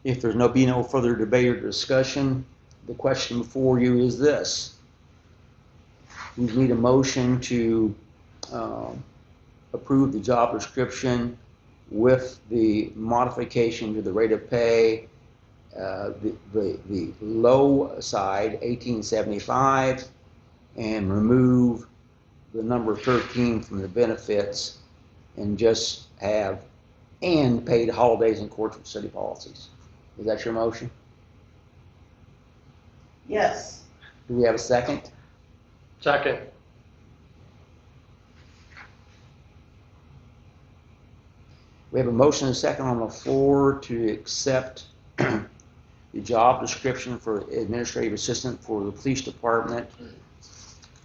If there's no further debate or discussion, the question before you is this. We need a motion to approve the job description with the modification to the rate of pay, the low side, 1875, and remove the number 13 from the benefits and just have and paid holidays in accordance with city policies. Is that your motion? Yes. Do we have a second? Second. We have a motion and a second on the floor to accept the job description for administrative assistant for the police department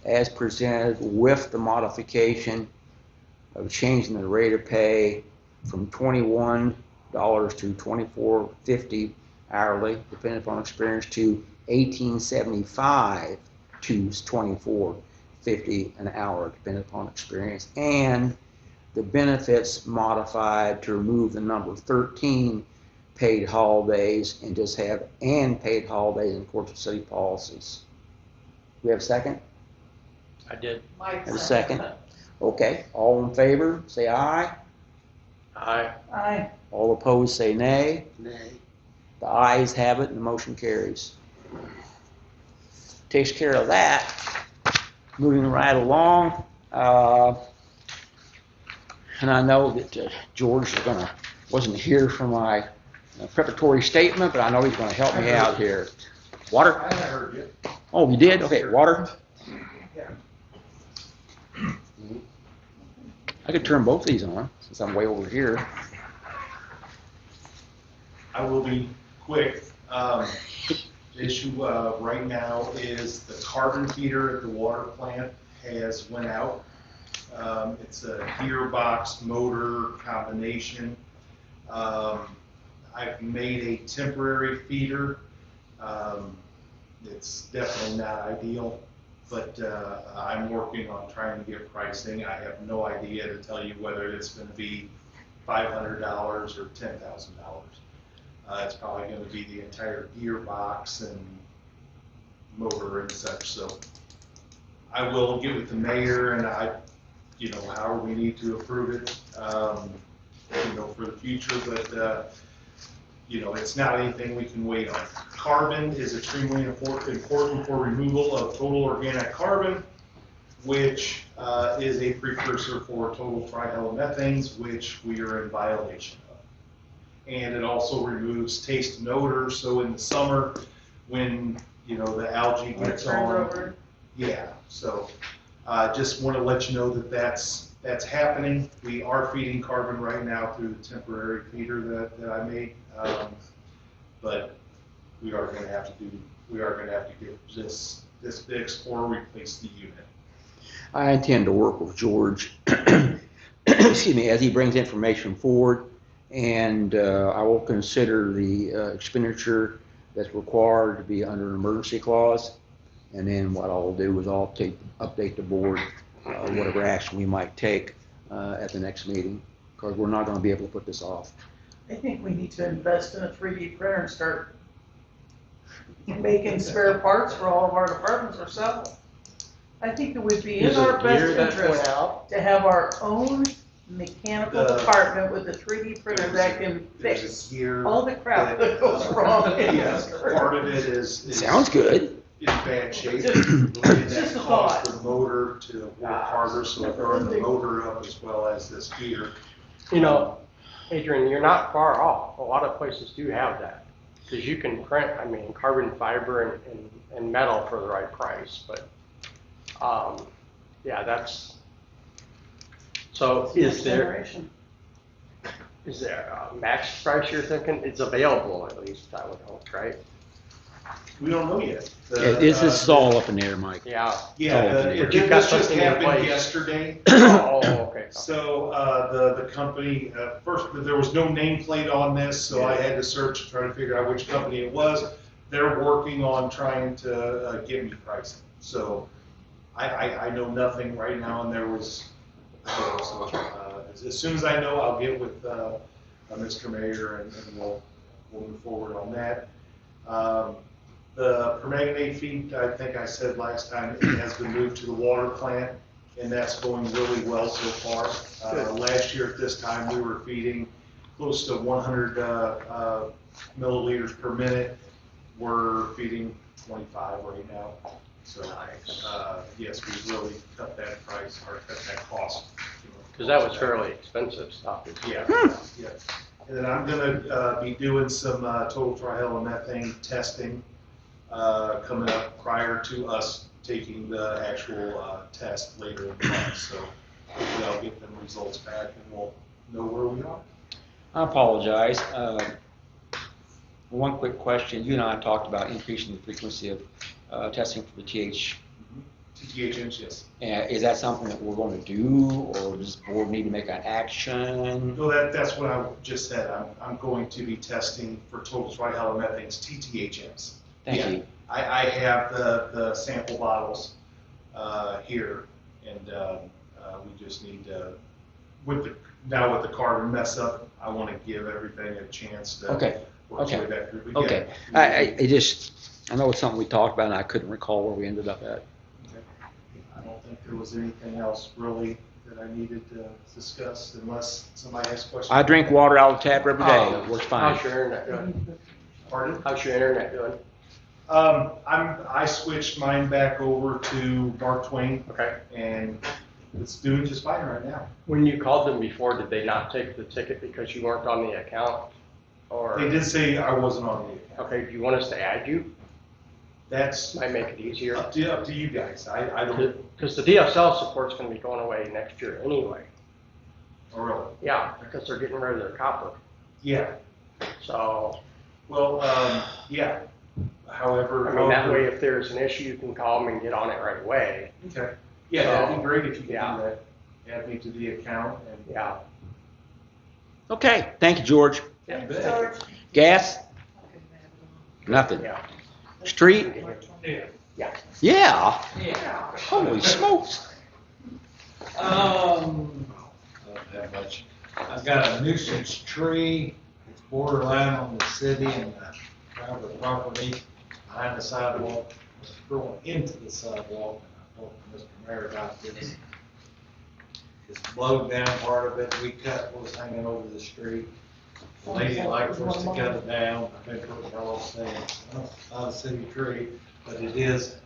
as presented with the modification of changing the rate of pay from $21 to $24.50 hourly, depending upon experience, to $18.75 to $24.50 an hour, depending upon experience, and the benefits modified to remove the number 13 paid holidays and just have and paid holidays in accordance with city policies. We have a second? I did. Mike Have a second? Okay, all in favor, say aye. Aye. Aye. All opposed, say nay. Nay. The ayes have it and the motion carries. Takes care of that. Moving right along, and I know that George wasn't here for my preparatory statement, but I know he's going to help me out here. Water? I heard you. Oh, you did? Okay, water? I could turn both these on since I'm way over here. I will be quick. The issue right now is the carbon feeder at the water plant has went out. It's a gearbox motor combination. I've made a temporary feeder. It's definitely not ideal, but I'm working on trying to get pricing. I have no idea to tell you whether it's going to be $500 or $10,000. It's probably going to be the entire gearbox and motor and such. So I will get with the mayor and however we need to approve it, for the future. But it's not anything we can wait on. Carbon is extremely important for removal of total organic carbon, which is a precursor for total trihalomethanes, which we are in violation of. And it also removes taste and odor. So in the summer, when the algae gets on, yeah. So just want to let you know that that's happening. We are feeding carbon right now through the temporary feeder that I made, but we are going to have to get this fixed or replace the unit. I intend to work with George, excuse me, as he brings information forward, and I will consider the expenditure that's required to be under an emergency clause, and then what I'll do is I'll update the board whatever action we might take at the next meeting, because we're not going to be able to put this off. I think we need to invest in a 3D printer and start making spare parts for all of our departments ourselves. I think it would be in our best interest to have our own mechanical department with a 3D printer that can fix all the crap that goes wrong. Yes, part of it is Sounds good. in bad shape. Just a thought. The motor to work harder, so we're throwing the motor up as well as this gear. Adrian, you're not far off. A lot of places do have that. Because you can print, carbon fiber and metal for the right price. But, yeah, that's... So is there a max price you're thinking? It's available at least, I would hope, right? We don't know yet. This is all up in the air, Mike. Yeah. Yeah, But you've got this just something in happened place. yesterday. Oh, okay. So the company, first, there was no nameplate on this, so I had to search to try to figure out which company it was. They're working on trying to give me pricing. So I know nothing right now, and there was, as soon as I know, I'll get with Mr. Mayor, and we'll move forward on that. The permanganate feed, I think I said last time, it has been moved to the water plant, and that's going really well so far. Last year at this time, we were feeding close to 100 milliliters per minute. We're feeding 25 right now. So, yes, we really cut that price, or cut that cost. Because that was fairly expensive stuff. Yeah, yeah. And then I'm gonna be doing some total trihalomethanes testing coming up prior to us taking the actual test later in the month. So hopefully I'll get them results back and we'll know where we are. I apologize. One quick question. You and I talked about increasing the frequency of testing for the TH. TTHMs, yes. Is that something that we're going to do, or does the board need to make an action? No, that's what I just said. I'm going to be testing for total trihalomethanes, TTHMs. Thank Yeah. you. I have the sample bottles here, and we just need to, with the carbon mess up, I want to give everything a chance to Okay. work Okay. its way back through. But Okay. yeah, I know it's something we talked about, and I couldn't recall where we ended up at. I don't think there was anything else really that I needed to discuss unless somebody has questions. I drink water out of the tap every day. It works fine. How's your internet doing? Pardon? How's your internet doing? I switched mine back over to Mark Twain, Okay. and it's doing just fine right now. When you called them before, did they not take the ticket because you weren't on the account? Or, They did say I wasn't on the account. okay, do you want us to add you? That's Might make it easier. up to you guys. I don't, Because the DSL support's gonna be going away next year anyway. oh, really? Yeah, because they're getting rid of their copper. Yeah, So, well, yeah. However. I mean, that way if there's an issue, you can call them and get on it right away. Okay. Yeah, that'd be great if you could do Yeah. that. Add me to the account and. Yeah. Okay. Thank you, George. Thanks, George. Gas? Nothing. Yeah. Street? Yeah. Yeah. Yeah. Holy smokes. I don't have much. I've got a nuisance tree, it's borderline on the city and the private property behind the sidewalk. It's growing into the sidewalk, and I talked to Mr. Mayor about this. It's blowed down part of it, we cut what was hanging over the street. The lady liked for us to cut it down, I've been putting all saying, well, it's not a city tree, but it is.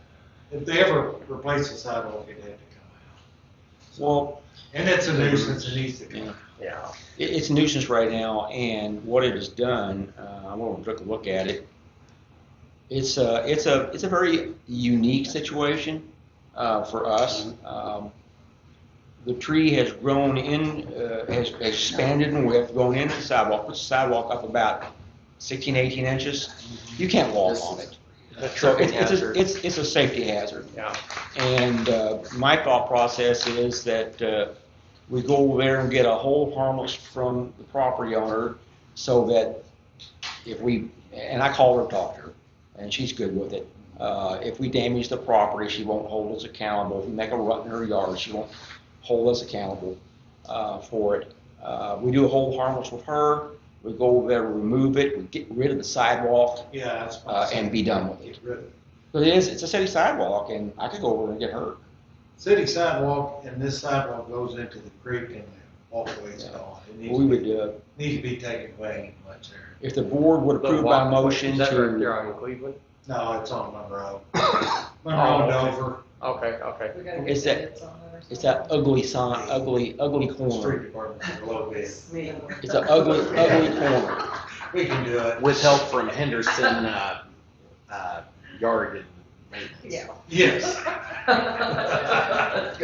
If they ever replace the sidewalk, it had to come out. Well, And it's a nuisance, it needs to come out. Yeah. it's a nuisance right now, and what it has done, I'm going to take a look at it. It's a very unique situation for us. The tree has grown in, has expanded in width, grown into the sidewalk, puts the sidewalk up about 16, 18 inches. You can't walk on it. The So tripping hazard. it's a safety hazard. Yeah. And my thought process is that we go over there and get a hold harmless from the property owner so that if we, and I called her, talked to her, and she's good with it. If we damage the property, she won't hold us accountable. If we make a rut in her yard, she won't hold us accountable for it. We do a hold harmless with her. We go over there, remove it, we get rid of the sidewalk, Yeah, that's what I'm saying. and be done with it. Get rid of it. But it's a city sidewalk, and I could go over and get hurt. City sidewalk, and this sidewalk goes into the creek and the walkway's gone. It needs We to be- would, needs to be taken away much there. if the board would The approve by walkway, motion is that right there to, on Cleveland? No, it's on Monroe. Oh, Monroe, okay. Dover, Okay, okay. We gotta get It's that- bids on it or it's that something. ugly sign, ugly corner. street department, a little bit. It's an ugly corner. We can do it. With help from Henderson, yard and maintenance. Yes.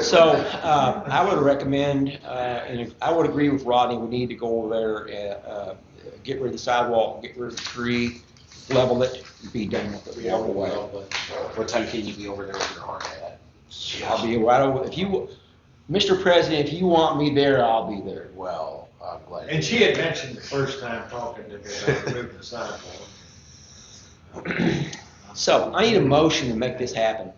So, I would recommend, and I would agree with Rodney, we need to go over there, get rid of the sidewalk, get rid of the tree, level it, be done with it, walk away. What time can you be over there with your hard hat? I'll be right over, if you, Mr. President, if you want me there, I'll be there. Well, I'm glad. And she had mentioned the first time talking to me about moving the sidewalk. So, I need a motion to make this happen.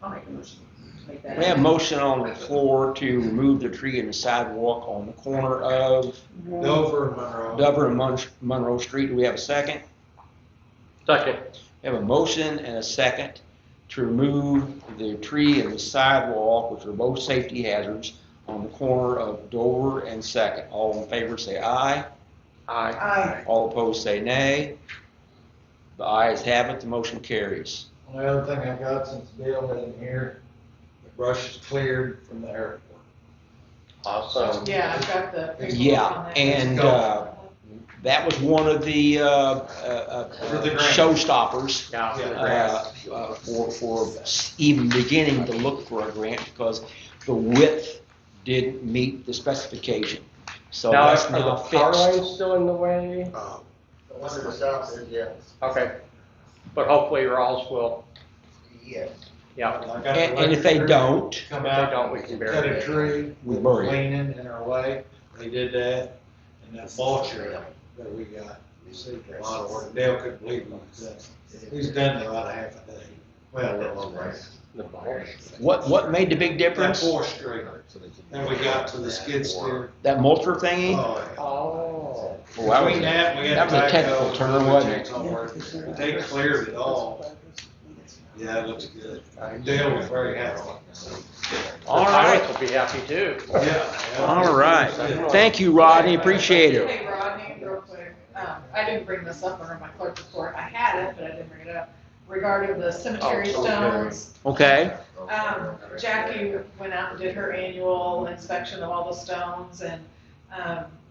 I'll make a motion to make that. We have a motion on the floor to remove the tree and the sidewalk on the corner of Dover and Monroe. Dover and Monroe Street. Do we have a second? Second. We have a motion and a second to remove the tree and the sidewalk, which are both safety hazards, on the corner of Dover and Second. All in favor say aye. Aye. Aye. All opposed say nay. The ayes have it, the motion carries. The other thing I got since Dale isn't here, the brush is cleared from the airport. Awesome. Yeah, I've got the paperwork on Yeah, that. and that was one of the For the grant. showstoppers Yeah. Yeah. for even beginning to look for a grant because the width didn't meet the specification. So Now, that's are now the power fixed. lines still in the way? The one to the south is, yeah, Okay, but hopefully Rawls will, yes. yeah. I got the And if they electric don't, Come If they out, don't, we can bury cut a it. tree, We we bury it. leaning in our way, they did that, and that mulcher that we got, received a lot of work, Dale couldn't believe it. He's done it about a half a day. Well, That's right. The bulb. what made the big That difference? 4th Street, then we got to the skid steer. That mulcher thingy? Oh, yeah. Oh. Well, that was Between that, we had that was a the technical backhoe, term, the wasn't jigsaw it? work. They cleared it all. Yeah, it looks good. Dale was very happy. All The right. pilots will be happy too. Yeah. All right. Thank you, Rodney. Appreciate it. Hey, Rodney, real quick, I didn't bring this up under my clerk report, I had it, but I didn't bring it up, regarding the cemetery Oh, cemetery. stones. Okay. Jackie went out and did her annual inspection of all the stones and,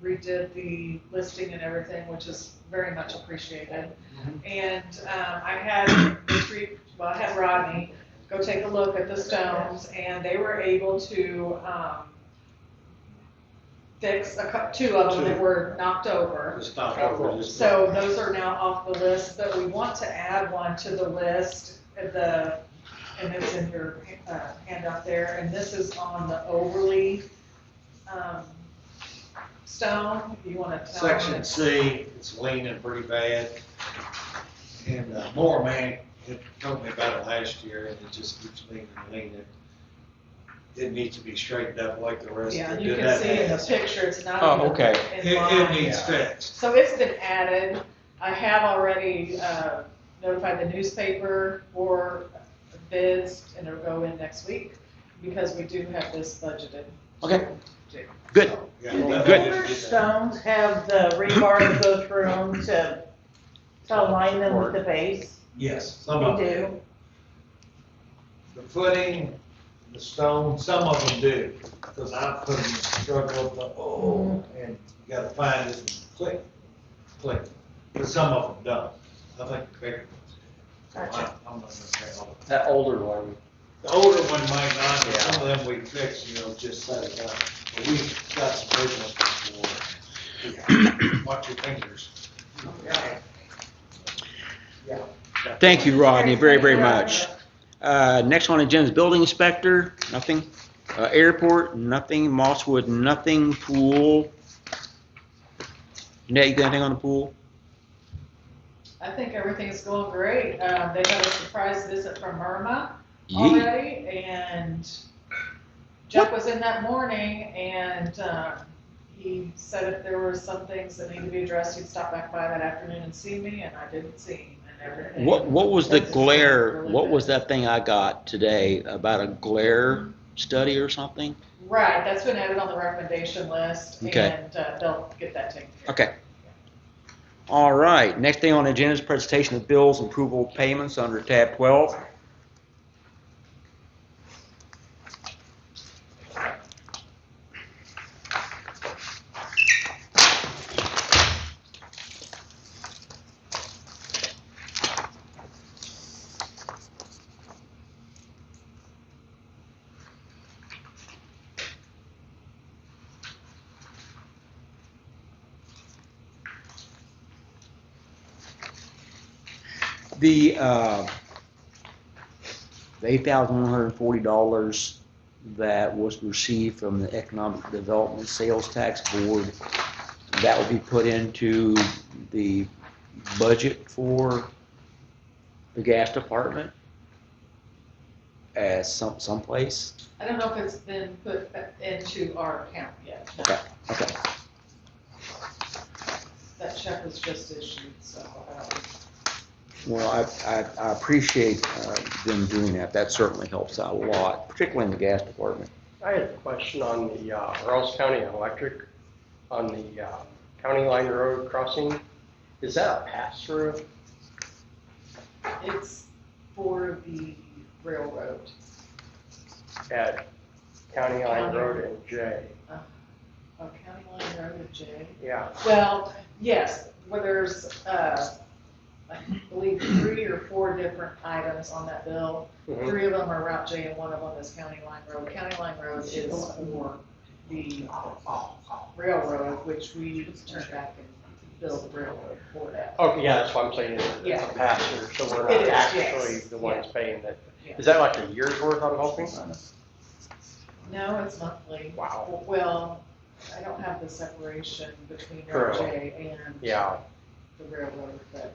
redid the listing and everything, which is very much appreciated. And, I had Rodney go take a look at the stones, and they were able to, fix two of them that were knocked over. Just knocked over, just. So those are now off the list, but we want to add one to the list, and it's in your handout there, and this is on the Overly stone. You want to tell Section them? C, it's leaning pretty bad. And Moore Man had told me about it last year, and it just keeps leaning. It needs to be straightened up like the rest Yeah, of and it. you can see in the picture, it's not Oh, even okay. in It line. needs fixed. So it's been added. I have already notified the newspaper for bids, and it'll go in next week, because we do have this budgeted. Okay. Good. So, yeah, Do the Good. older stones have the rebar that go through them to align them with the base? Yes, some of They them. do. The footing, the stone, some of them do, because I put them in struggle, and you gotta find it and click, but some of them don't. I think the bigger ones do. Gotcha. I'm not gonna say all of them. That older one. The older one might not, but some of them we fix, just set it up. But we've got some big ones before. Watch your fingers. Thank you, Rodney, very, very much. Next on the agenda is building inspector, nothing. Airport, nothing. Mosswood, nothing. Pool. Nate, you got anything on the pool? I think everything's going great. They had a surprise visit from Irma Yee. already, and Jeff was in that morning, and he said if there were some things that needed to be addressed, he'd stop back by that afternoon and see me, and I didn't see him, and everything. What was the That's glare, really what good. was that thing I got today about a glare study or something? Right, that's been added on the recommendation list, Okay. and they'll get that taken care of. Okay. All right, next thing on the agenda is presentation of bills and approval of payments under tab 12. The $8,140 that was received from the Economic Development Sales Tax Board, that will be put into the budget for the gas department as someplace. I don't know if it's been put into our account yet. Okay, okay. That check was just issued, so, Well, I appreciate them doing that. That certainly helps out a lot, particularly in the gas department. I had a question on the Rawls County Electric, on the County Line Road crossing. Is that a pass-through? it's for the railroad. At County Line County. Road and J? Oh, County Line Road to J? Yeah. Well, yes, where there's, I believe 3 or 4 different items on that bill. Mhm. 3 of them are Route J and 1 of them is County Line Road. County Line Road is for the railroad, which we turned back and built the railroad for that. Oh, yeah, that's what I'm saying, it's Yeah. a pass-through, so we're It not is, actually yes. the ones paying that. Yeah. Is that like a year's worth, I'm hoping? No, it's monthly. Wow. Well, I don't have the separation between True. Route J and Yeah, the railroad, but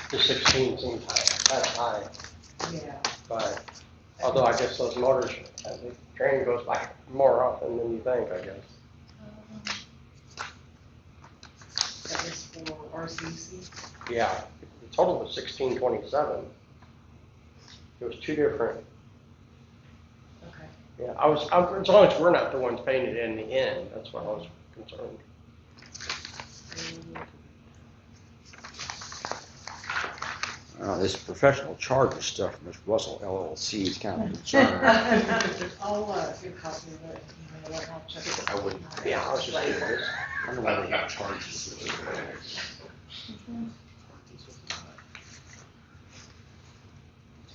the 16 seems high, that's high, yeah. but although I guess those motors, the train goes by more often than you think, I guess. That is for RCC. Yeah, the total was 1627. It was 2 different, Okay. yeah, as long as we're not the ones paying it in the end, that's what I was concerned. This professional charges stuff from this Russell LLC is kind of concerning. I'll get a copy of it. I'll check it. I wouldn't. Yeah, I was just thinking this. I don't know why they have charges.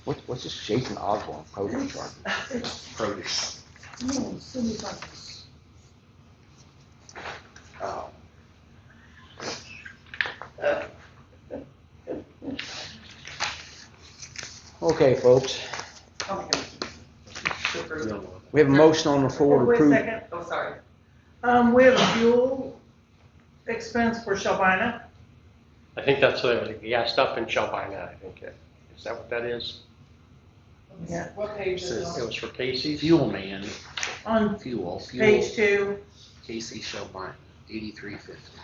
What's this Jason Osborne program charges? Produce. Oh. Okay, folks, we have a motion on the floor to Wait a approve. second. Oh, sorry. We have a fuel expense for Shelbina. I think that's the gas stuff in Shelbina, I think. Is that what that is? Yeah. What page is it It on? was for Casey's? Fuel man, On fuel, page 2. Casey Shelbine, 8350.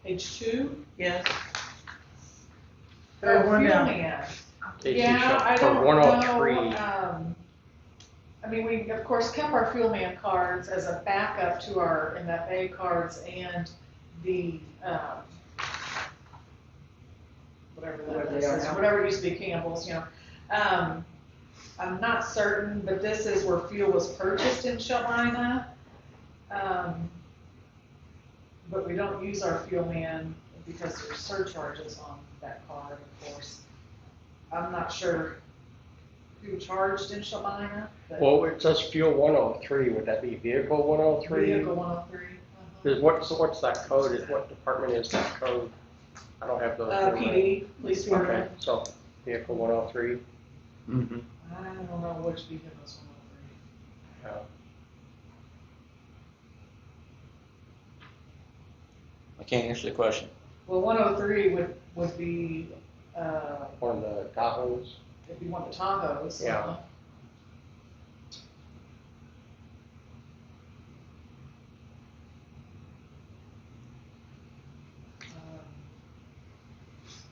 Page 2? Yes. Oh, Third one fuel down. man. Casey Yeah, I for don't 103. know. I mean, we of course kept our fuel man cards as a backup to our MFA cards and the, whatever that is, whatever used to be Campbell's, you know. I'm not certain, but this is where fuel was purchased in Shelbina. But we don't use our fuel man because there's surcharges on that card, of course. I'm not sure who charged in Shelbina, but Well, it says fuel 103, would that be vehicle 103? vehicle 103. What's that code, what department is that code? I don't have those. PD, police Okay, department. so vehicle 103, Mm-hmm. I don't know which vehicle is 103. yeah. I can't answer the question. Well, 103 would be, One of the Tahoes. if you want the Tahoes. Yeah.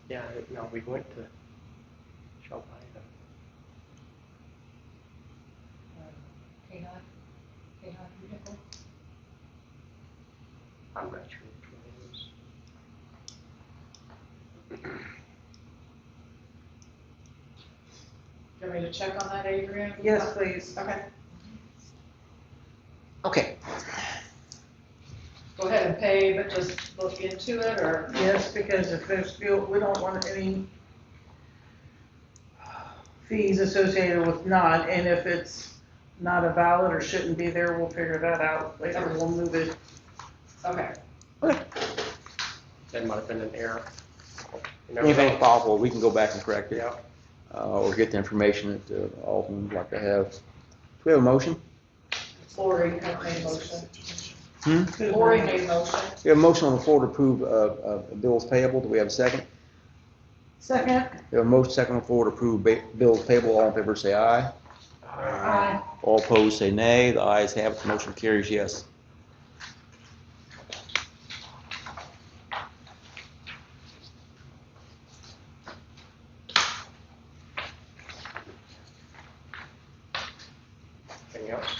Yeah, no, we went to Shelbina. K9 vehicle. I'm not sure which one it is. Do you want me to check on that, Adrian? Yes, please. Okay, Okay. go ahead and pay, but just look into it, or? Yes, because if there's fuel, we don't want any fees associated with not, and if it's not a valid or shouldn't be there, we'll figure that out later. We'll move it. Okay. That might have been an error. You never Anything know. possible, we can go back and correct it. Yeah. Or get the information that Alton would like to have. Do we have a motion? Lori made a motion. Hmm? Lori made a motion. We have a motion on the floor to approve bills payable. Do we have a second? Second. We have a motion second on the floor to approve bills payable. All in favor say aye. Aye. All opposed say nay. The ayes have it. The motion carries yes. Anything else?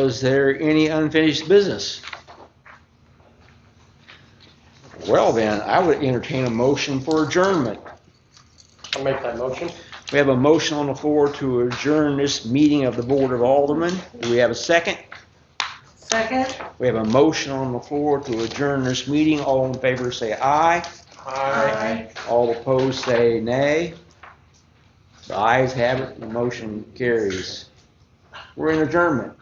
Is there any unfinished business? Well then, I would entertain a motion for adjournment. I'll make that motion. We have a motion on the floor to adjourn this meeting of the Board of Aldermen. Do we have a second? Second? We have a motion on the floor to adjourn this meeting. All in favor say aye. Aye. All opposed say nay. The ayes have it, the motion carries. We're in adjournment.